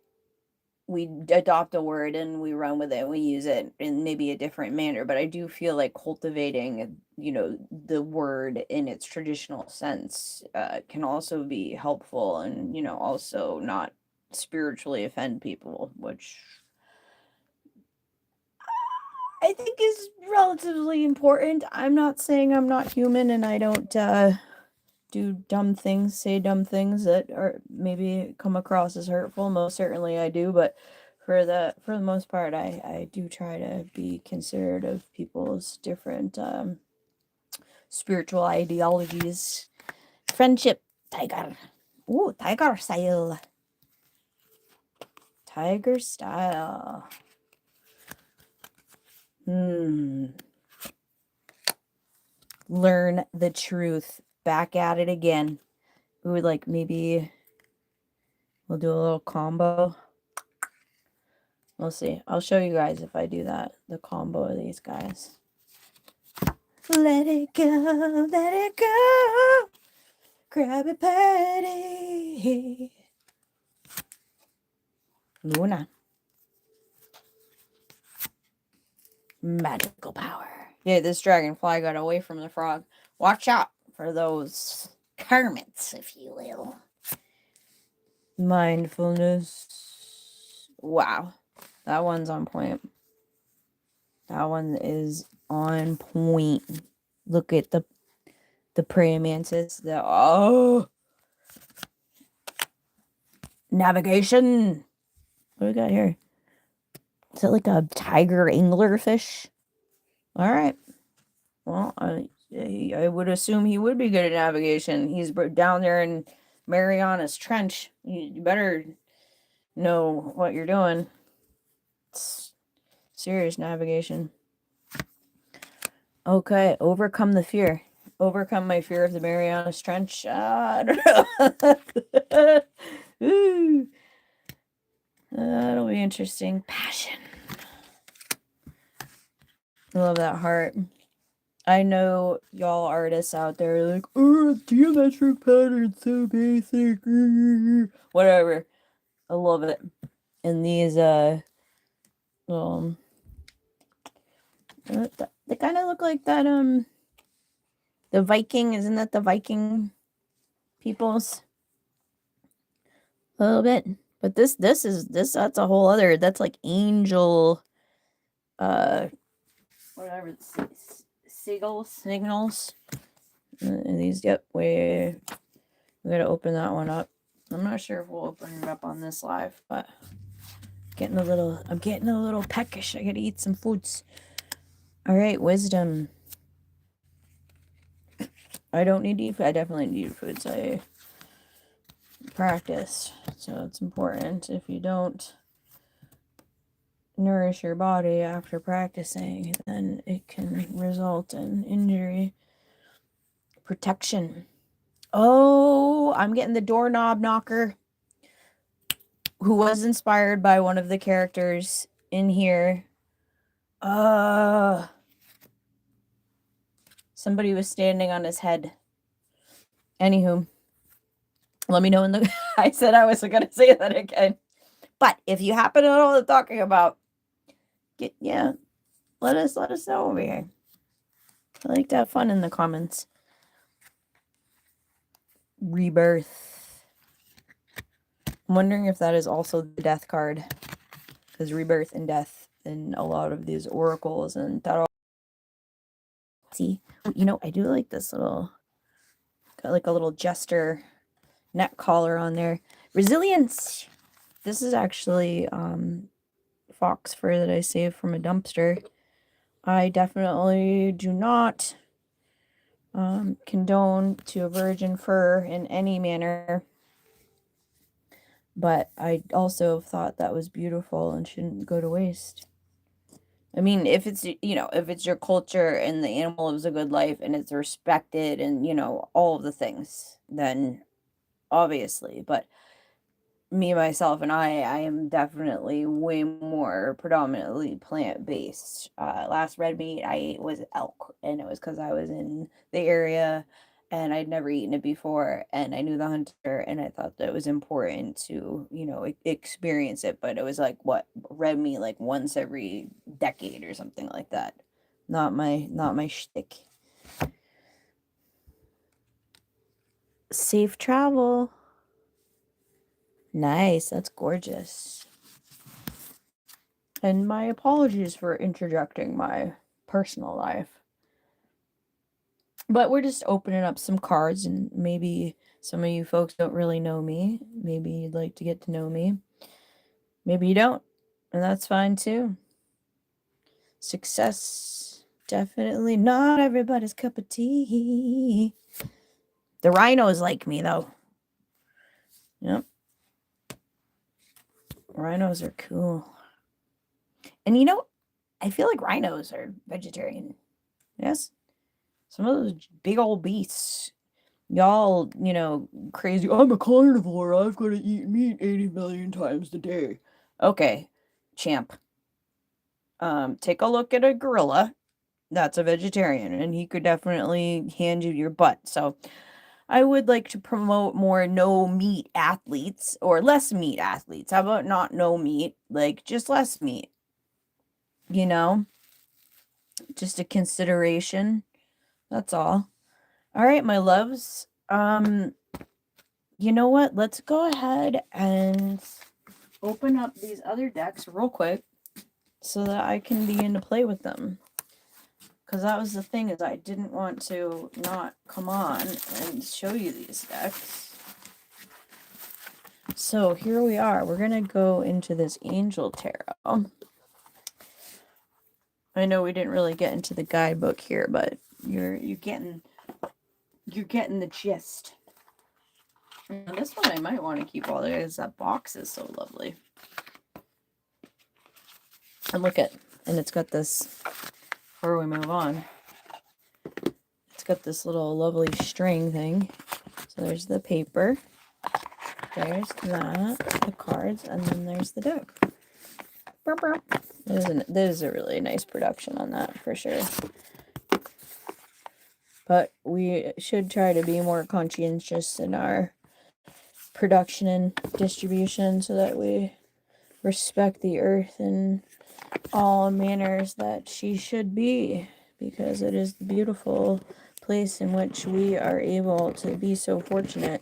We adopt a word and we run with it and we use it in maybe a different manner, but I do feel like cultivating, you know, the word in its traditional sense can also be helpful, and, you know, also not spiritually offend people, which I think is relatively important. I'm not saying I'm not human and I don't do dumb things, say dumb things that are maybe come across as hurtful. Most certainly I do, but for the most part, I do try to be considerate of people's different spiritual ideologies. Friendship, tiger. Ooh, tiger style. Tiger style. Learn the truth. Back at it again. We would like maybe we'll do a little combo. We'll see. I'll show you guys if I do that. The combo of these guys. Let it go, let it go. Grab it, Patty. Luna. Magical power. Yeah, this dragonfly got away from the frog. Watch out for those kermits, if you will. Mindfulness. Wow. That one's on point. That one is on point. Look at the praying mantis. Navigation. What do we got here? Is it like a tiger anglerfish? All right. Well, I would assume he would be good at navigation. He's down there in Mariana's Trench. You better know what you're doing. It's serious navigation. Okay, overcome the fear. Overcome my fear of the Marianas Trench. I don't know. Ooh. That'll be interesting. Passion. I love that heart. I know y'all artists out there like, oh, geometric pattern, so basic. Whatever. I love it. And these, they kind of look like that, the Viking, isn't that the Viking peoples? A little bit. But that's a whole other, that's like angel, whatever, signals. And these, yep, we gotta open that one up. I'm not sure if we'll open it up on this live, but I'm getting a little peckish. I gotta eat some foods. All right, wisdom. I don't need to eat food. I definitely need foods. practice. So it's important. If you don't nourish your body after practicing, then it can result in injury. Protection. Oh, I'm getting the doorknob knocker, who was inspired by one of the characters in here. Somebody was standing on his head. Anywho, let me know in the... I said I wasn't going to say that again. But if you happen to know what I'm talking about, let us know over here. I like to have fun in the comments. Rebirth. I'm wondering if that is also the death card, because rebirth and death in a lot of these oracles and tarot. See, you know, I do like this little, got like a little jester neck collar on there. Resilience. This is actually fox fur that I saved from a dumpster. I definitely do not condone to a virgin fur in any manner, but I also thought that was beautiful and shouldn't go to waste. I mean, if it's, you know, if it's your culture and the animal lives a good life and it's respected and, you know, all of the things, then obviously. But me, myself, and I am definitely way more predominantly plant-based. Last red meat I ate was elk, and it was because I was in the area and I'd never eaten it before, and I knew the hunter, and I thought that it was important to, you know, experience it. But it was like, what, red meat like once every decade or something like that. Not my shtick. Safe travel. Nice, that's gorgeous. And my apologies for interjecting my personal life. But we're just opening up some cards, and maybe some of you folks don't really know me. Maybe you'd like to get to know me. Maybe you don't, and that's fine too. Success, definitely not everybody's cup of tea. The rhinos like me, though. Yep. Rhinos are cool. And you know, I feel like rhinos are vegetarian. Yes? Some of those big old beasts. Y'all, you know, crazy, I'm a carnivore, I've got to eat meat 80 million times a day. Okay, champ. Take a look at a gorilla. That's a vegetarian, and he could definitely hand you your butt. So I would like to promote more no meat athletes, or less meat athletes. How about not no meat, like just less meat? You know, just a consideration. That's all. All right, my loves. You know what? Let's go ahead and open up these other decks real quick so that I can begin to play with them. Because that was the thing, is I didn't want to not come on and show you these decks. So here we are. We're going to go into this Angel Tarot. I know we didn't really get into the guidebook here, but you're getting the gist. Now, this one I might want to keep all there, because that box is so lovely. And look at, and it's got this, before we move on, it's got this little lovely string thing. So there's the paper, there's that, the cards, and then there's the deck. There's a really nice production on that for sure. But we should try to be more conscientious in our production and distribution so that we respect the earth in all manners that she should be, because it is the beautiful place in which we are able to be so fortunate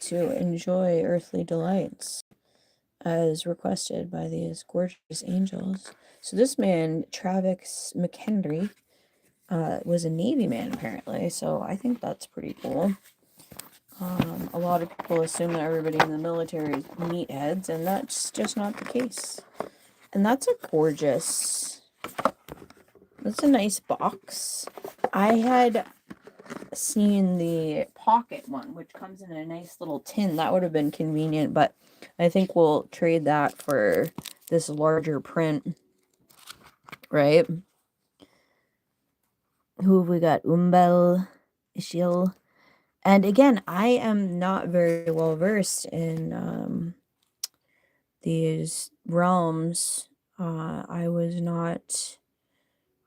to enjoy earthly delights as requested by these gorgeous angels. So this man, Travis McHenry, was a Navy man apparently, so I think that's pretty cool. A lot of people assume that everybody in the military is meatheads, and that's just not the case. And that's a nice box. I had seen the pocket one, which comes in a nice little tin. That would have been convenient, but I think we'll trade that for this larger print, right? Who have we got? Umbel, Ishil. And again, I am not very well versed in these realms. I was not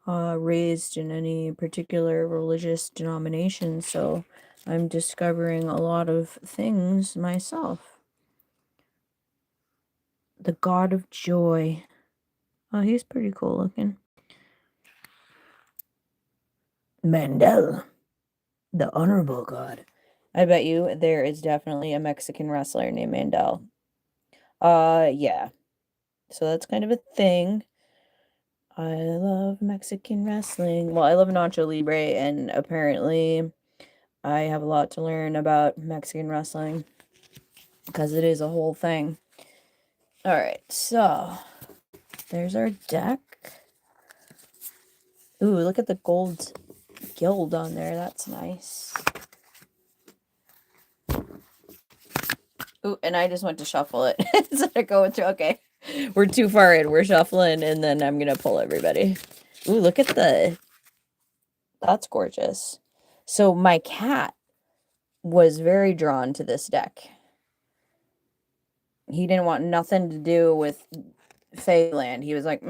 raised in any particular religious denomination, so I'm discovering a lot of things myself. The God of Joy. Oh, he's pretty cool looking. Mandel, the Honorable God. I bet you there is definitely a Mexican wrestler named Mandel. Yeah. So that's kind of a thing. I love Mexican wrestling. Well, I love Nacho Libre, and apparently I have a lot to learn about Mexican wrestling because it is a whole thing. All right, so there's our deck. Ooh, look at the gold guild on there. That's nice. Ooh, and I just went to shuffle it instead of going through. Okay, we're too far in. We're shuffling, and then I'm going to pull everybody. Ooh, look at the... That's gorgeous. So my cat was very drawn to this deck. He didn't want nothing to do with Feyland. He was like,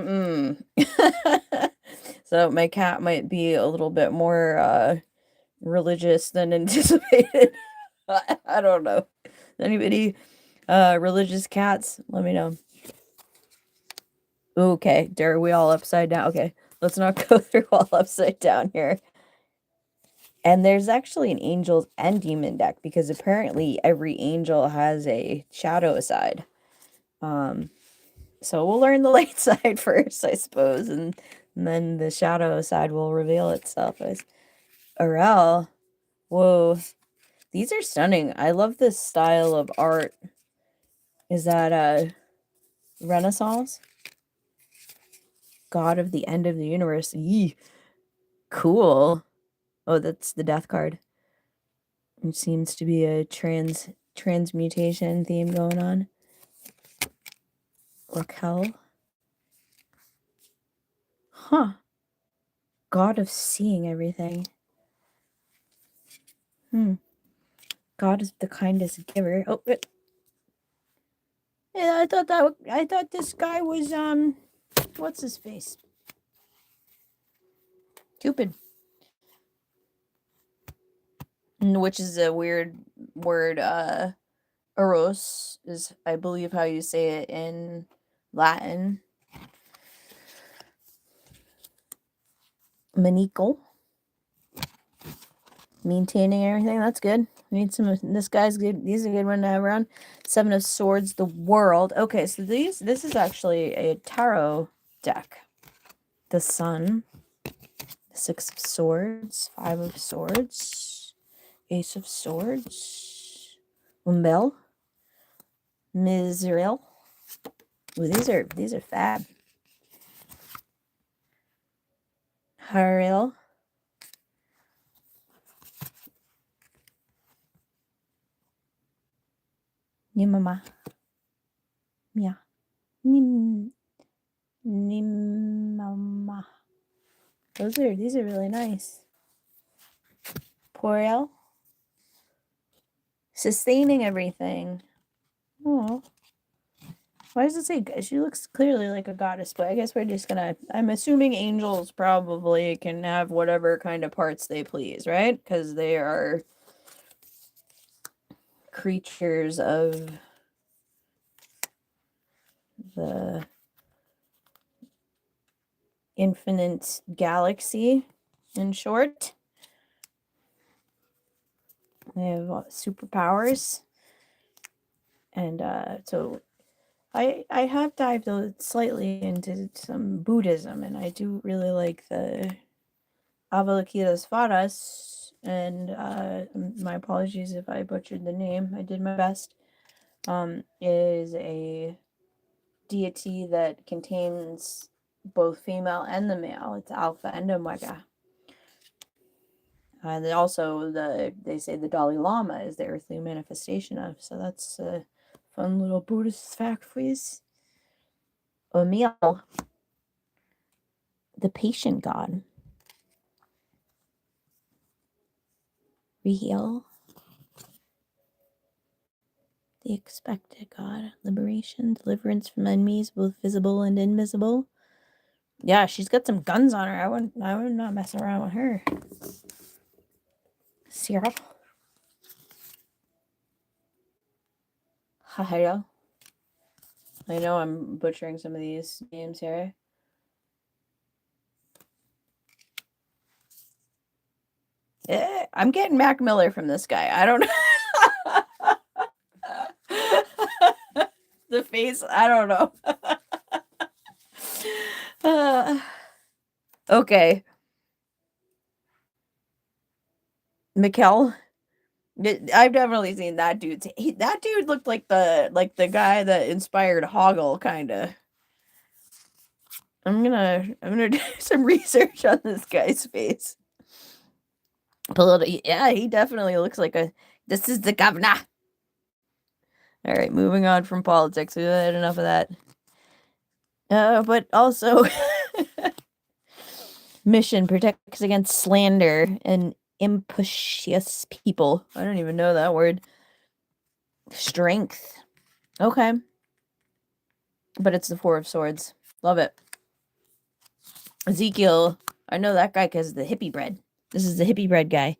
So my cat might be a little bit more religious than anticipated. I don't know. Anybody religious cats? Let me know. Okay, are we all upside down? Okay, let's not go through all upside down here. And there's actually an angels and demon deck because apparently every angel has a shadow side. So we'll learn the light side first, I suppose, and then the shadow side will reveal itself as Arel. Whoa, these are stunning. I love this style of art. Is that Renaissance? God of the end of the universe. Yee. Cool. Oh, that's the death card. It seems to be a transmutation theme going on. Raquel. Huh. God of seeing everything. God is the kindest giver. Oh, yeah, I thought this guy was what's his face? Cupid. Which is a weird word. Eros is, I believe, how you say it in Latin. Manico. Maintaining everything. That's good. We need some of this guy's good. These are a good one to have around. Seven of Swords, the World. Okay, so this is actually a tarot deck. The Sun. Six of Swords. Five of Swords. Ace of Swords. Umbel. Mizrael. Ooh, these are fab. Haril. Nimama. Mia. Nimama. These are really nice. Poriel. Sustaining everything. Oh. Why does it say she looks clearly like a goddess, but I guess we're just gonna... I'm assuming angels probably can have whatever kind of parts they please, right? Because they are creatures of the infinite galaxy, in short. They have superpowers. And so I have dived slightly into some Buddhism, and I do really like the Avalokitesvaras, and my apologies if I butchered the name. I did my best. Is a deity that contains both female and the male. It's Alpha and Omega. They say the Dalai Lama is the earthly manifestation of. So that's a fun little Buddhist fact for you. O'Meal, the patient god. Real, the expected god. Liberation, deliverance from enemies, both visible and invisible. Yeah, she's got some guns on her. I would not mess around with her. Cyril. Hahira. I know I'm butchering some of these names here. I'm getting Mac Miller from this guy. I don't know. The face, I don't know. Okay. Mikkel. I've definitely seen that dude. That dude looked like the guy that inspired Hoggle, kind of. I'm gonna do some research on this guy's face. Yeah, he definitely looks like this is the governor. All right, moving on from politics. We've had enough of that. But also, mission protects against slander and impetuous people. I don't even know that word. Strength. Okay. But it's the Four of Swords. Love it. Ezekiel. I know that guy because the hippie bread. This is the hippie bread guy.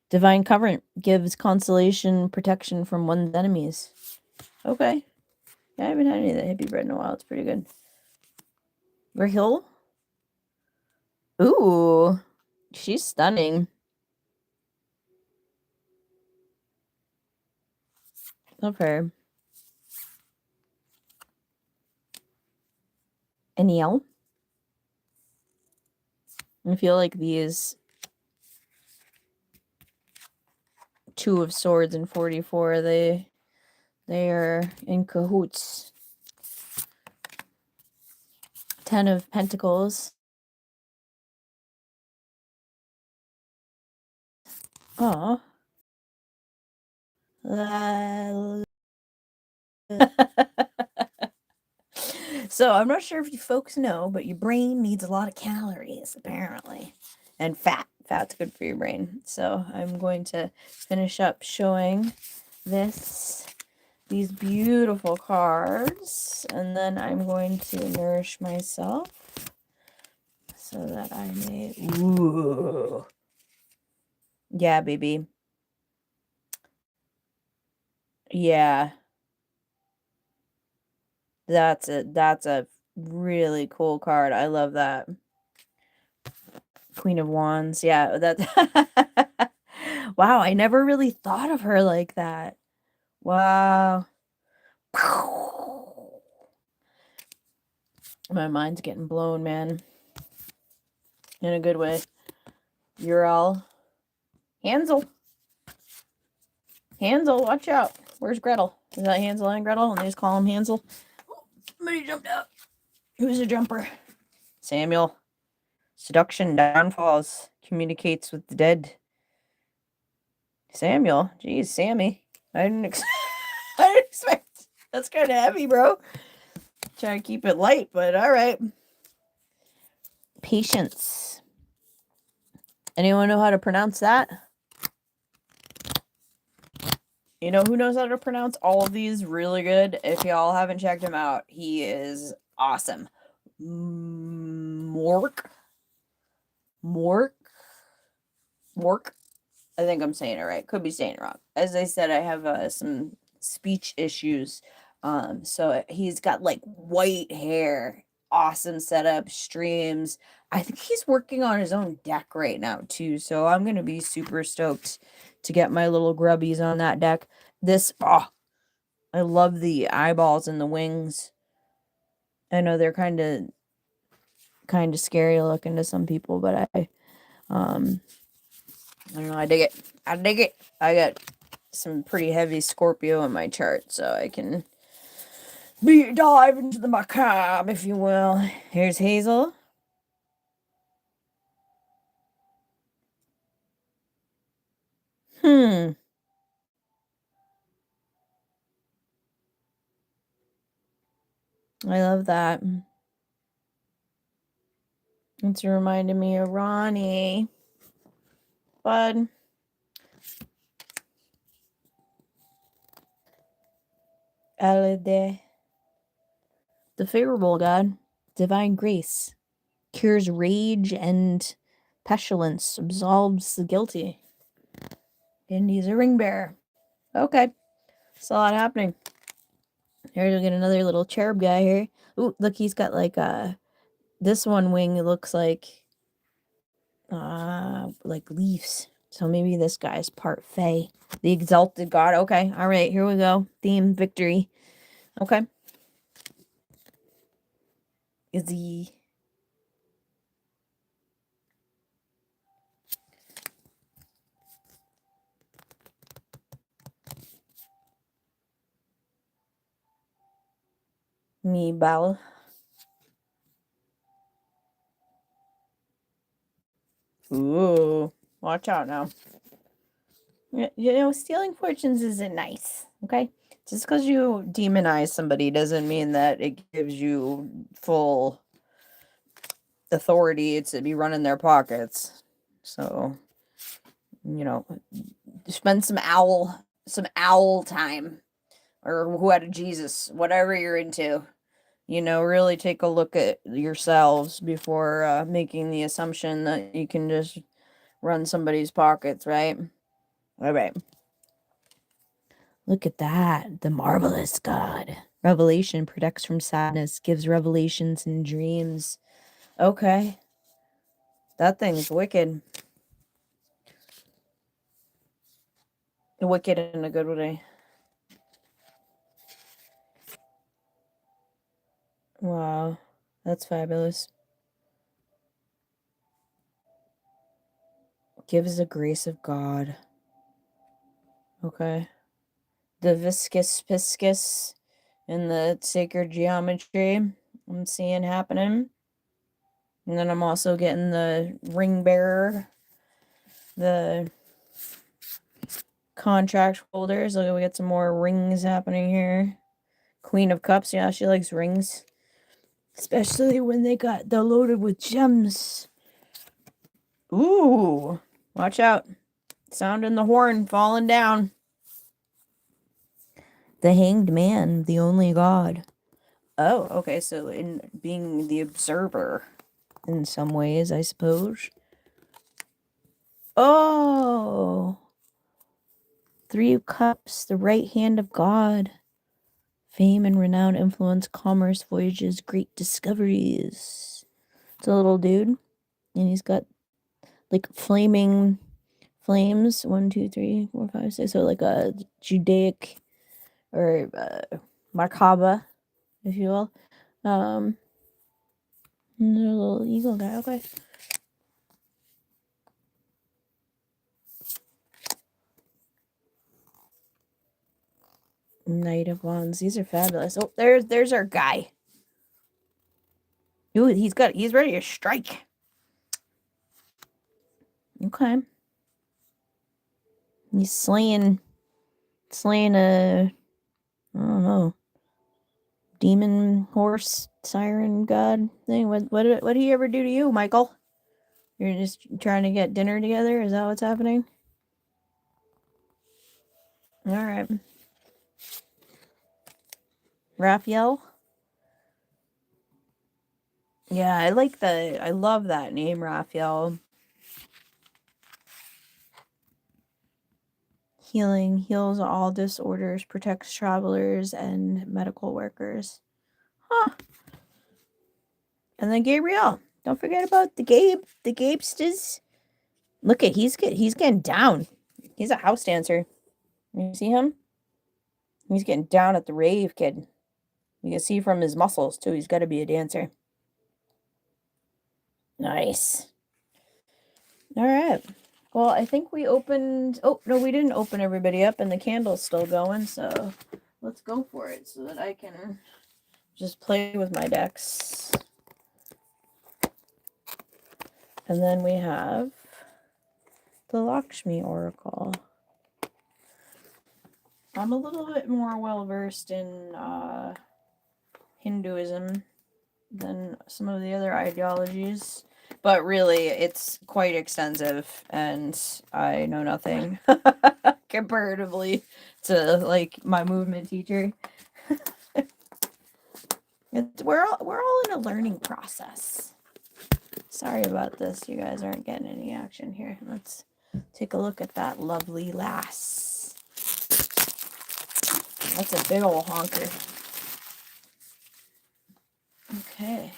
Divine Covenant gives consolation, protection from one's enemies. Okay. I haven't had any of that hippie bread in a while. It's pretty good. Rahil. Ooh. She's stunning. Love her. Aniel. I feel like these Two of Swords and 44, they are in cahoots. 10 of Pentacles. Oh. So I'm not sure if you folks know, but your brain needs a lot of calories, apparently. And fat. Fat's good for your brain. So I'm going to finish up showing these beautiful cards. And then I'm going to nourish myself so that I may... Ooh. Yeah, baby. Yeah. That's a really cool card. I love that. Queen of Wands. Yeah, that wow, I never really thought of her like that. Wow. My mind's getting blown, man. In a good way. You're all Hansel. Hansel, watch out. Where's Gretel? Is that Hansel and Gretel? And they just call him Hansel. Oh, somebody jumped out. Who's a jumper? Samuel. Seduction downfalls. Communicates with the dead. Samuel. Jeez, Sammy. I didn't expect. That's kind of heavy, bro. Try to keep it light, but all right. Patience. Anyone know how to pronounce that? You know who knows how to pronounce all of these really good? If y'all haven't checked him out, he is awesome. Mork. I think I'm saying it right. Could be saying it wrong. As I said, I have some speech issues. So he's got like white hair, awesome setup, streams. I think he's working on his own deck right now too. So I'm gonna be super stoked to get my little grubbies on that deck. I love the eyeballs and the wings. I know they're kind of scary looking to some people, but I don't know, I dig it. I got some pretty heavy Scorpio in my chart, so I can dive into the macabre, if you will. Here's Hazel. I love that. It's reminding me of Ronnie. Bud. Alide. The favorable God. Divine grace. Cures rage and pestilence. Absolves the guilty. And he's a ring bearer. Okay. It's a lot happening. Here we get another little cherub guy here. Ooh, look, he's got like this one wing looks like leaves. So maybe this guy's part Fae. The exalted god. Okay. All right, here we go. Theme victory. Okay. Is he me Bal? Ooh. Watch out now. You know, stealing fortunes isn't nice. Okay? Just because you demonize somebody doesn't mean that it gives you full authority to be running their pockets. So, you know, spend some owl time, or who had a Jesus, whatever you're into. You know, really take a look at yourselves before making the assumption that you can just run somebody's pockets, right? All right. Look at that. The marvelous God. Revelation protects from sadness, gives revelations and dreams. Okay. That thing's wicked. Wicked in a good way. Wow. That's fabulous. Gives the grace of God. Okay. The viscous piscus in the sacred geometry I'm seeing happening. And then I'm also getting the ring bearer, the contract holders. Look, we get some more rings happening here. Queen of Cups, yeah, she likes rings. Especially when they're loaded with gems. Ooh, watch out. Sounding the horn, falling down. The Hanged Man, the only god. Oh, okay, so in being the observer in some ways, I suppose. Oh! Three of Cups, the right hand of God. Fame and renown, influence, commerce, voyages, great discoveries. It's a little dude, and he's got like flaming flames. 1, 2, 3, 4, 5, 6. So like a Judaic or Markaba, if you will. And a little eagle guy. Okay. Knight of Wands. These are fabulous. Oh, there's our guy. Ooh, he's ready to strike. Okay. He's slaying a, I don't know, demon horse siren god thing. What did he ever do to you, Michael? You're just trying to get dinner together? Is that what's happening? All right. Raphael? Yeah, I love that name, Raphael. Healing, heals all disorders, protects travelers and medical workers. Huh. And then Gabriel. Don't forget about the Gabesters. Look at he's getting down. He's a house dancer. You see him? He's getting down at the rave, kid. You can see from his muscles too. He's got to be a dancer. Nice. All right. Well, I think we opened. Oh no, we didn't open everybody up, and the candle's still going. So let's go for it, so that I can just play with my decks. And then we have the Lakshmi Oracle. I'm a little bit more well-versed in Hinduism than some of the other ideologies. But really, it's quite extensive, and I know nothing comparatively to, like, my movement teacher. We're all in a learning process. Sorry about this. You guys aren't getting any action here. Let's take a look at that lovely lass. That's a big old honker. Okay.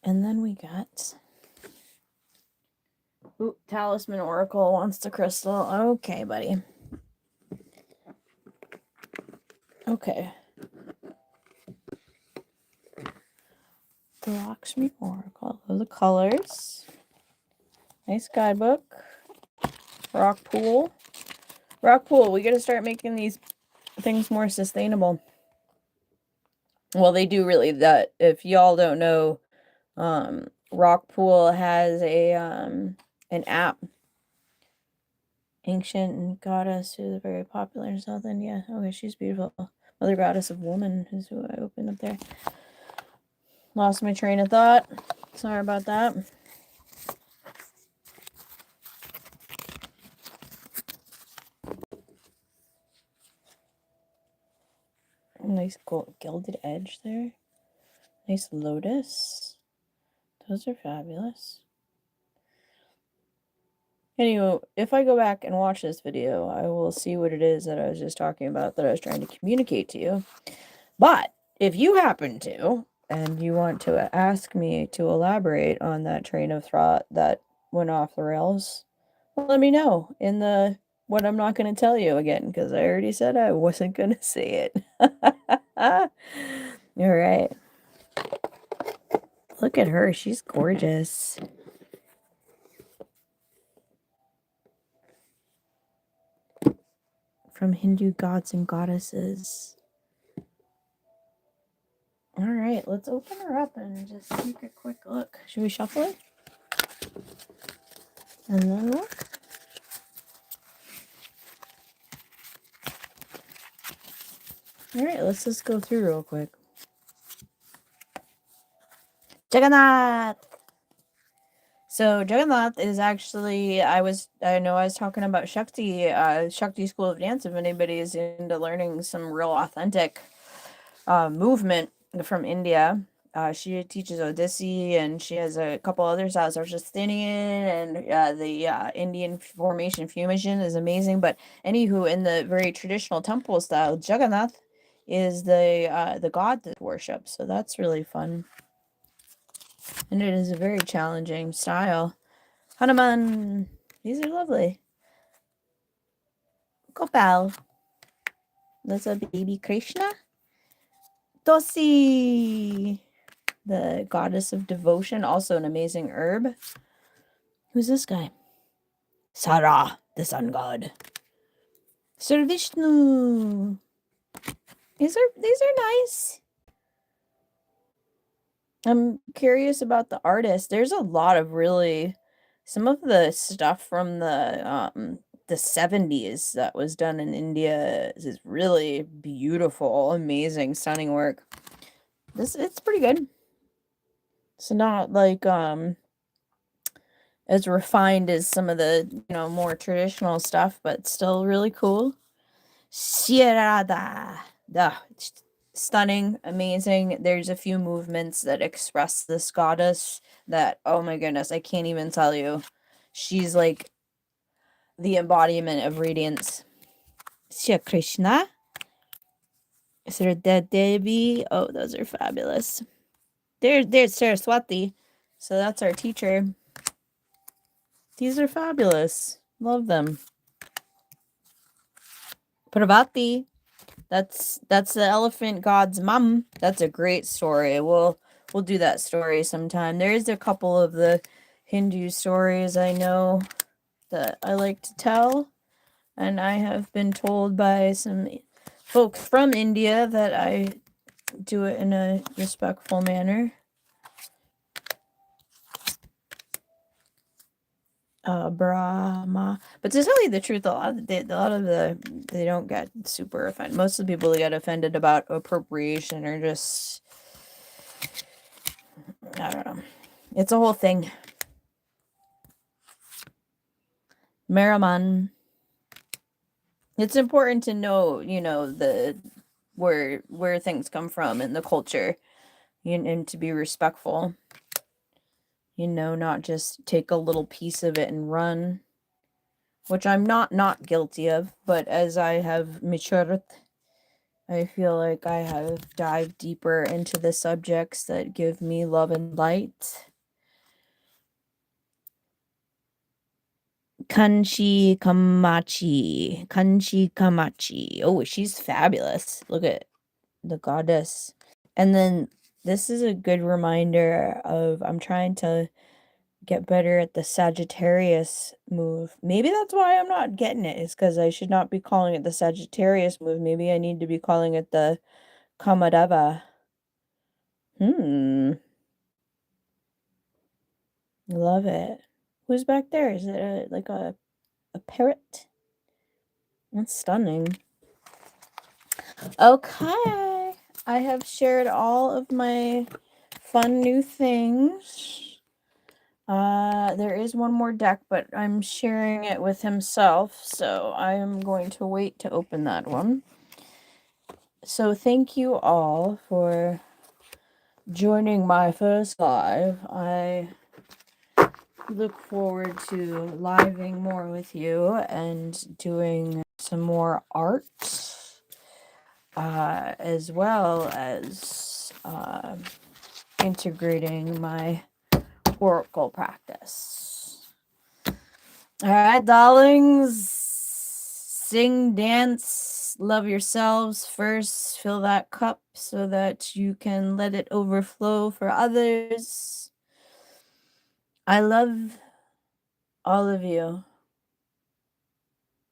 And then we got... Ooh, Talisman Oracle wants the crystal. Okay, buddy. Okay. The Lakshmi Oracle. Those are the colors. Nice guidebook. Rock pool. Rock pool. We gotta start making these things more sustainable. Well, they do really that. If y'all don't know, Rock Pool has a an app. Ancient goddess who's very popular in South India. Okay, she's beautiful. Mother goddess of woman is who I opened up there. Lost my train of thought. Sorry about that. Nice gold gilded edge there. Nice lotus. Those are fabulous. Anyway, if I go back and watch this video, I will see what it is that I was just talking about that I was trying to communicate to you. But if you happen to, and you want to ask me to elaborate on that train of thought that went off the rails, let me know in the what I'm not going to tell you again, because I already said I wasn't going to say it. All right. Look at her. She's gorgeous. From Hindu gods and goddesses. All right, let's open her up and just take a quick look. Should we shuffle it? And then look. All right, let's just go through real quick. Jagannath! So Jagannath is actually, I know I was talking about Shakti, Shakti School of Dance, if anybody is into learning some real authentic movement from India. She teaches Odissi, and she has a couple other styles, Rajasthanian, and the Indian formation fusion is amazing. But anywho, in the very traditional temple style, Jagannath is the god that worship. So that's really fun. And it is a very challenging style. Hanuman. These are lovely. Gopal. That's a baby Krishna. Tosi. The goddess of devotion. Also an amazing herb. Who's this guy? Sara, the sun god. Sir Vishnu. These are nice. I'm curious about the artist. There's a lot of really, some of the stuff from the 70s that was done in India is really beautiful, amazing, stunning work. It's pretty good. It's not like as refined as some of the, more traditional stuff, but still really cool. Shirada. Stunning, amazing. There's a few movements that express this goddess that, oh my goodness, I can't even tell you. She's like the embodiment of radiance. Shri Krishna. Sardar Devi. Oh, those are fabulous. There's Saraswati. So that's our teacher. These are fabulous. Love them. Parvati. That's the elephant god's mom. That's a great story. We'll do that story sometime. There is a couple of the Hindu stories I know that I like to tell, and I have been told by some folks from India that I do it in a respectful manner. Brahma. But to tell you the truth, they don't get super offended. Most of the people that get offended about appropriation are just, I don't know. It's a whole thing. Merriman. It's important to know, the where things come from in the culture, and to be respectful. Not just take a little piece of it and run, which I'm not guilty of, but as I have matured, I feel like I have dived deeper into the subjects that give me love and light. Kanchi Kamachi. Oh, she's fabulous. Look at the goddess. And then this is a good reminder of I'm trying to get better at the Sagittarius move. Maybe that's why I'm not getting it. Is because I should not be calling it the Sagittarius move. Maybe I need to be calling it the Kamadeva. Love it. Who's back there? Is it like a parrot? That's stunning. Okay. I have shared all of my fun new things. There is one more deck, but I'm sharing it with himself, so I am going to wait to open that one. So thank you all for joining my first live. I look forward to living more with you and doing some more art, as well as integrating my oracle practice. All right, darlings, sing, dance, love yourselves first. Fill that cup so that you can let it overflow for others. I love all of you.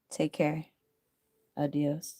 Take care. Adios.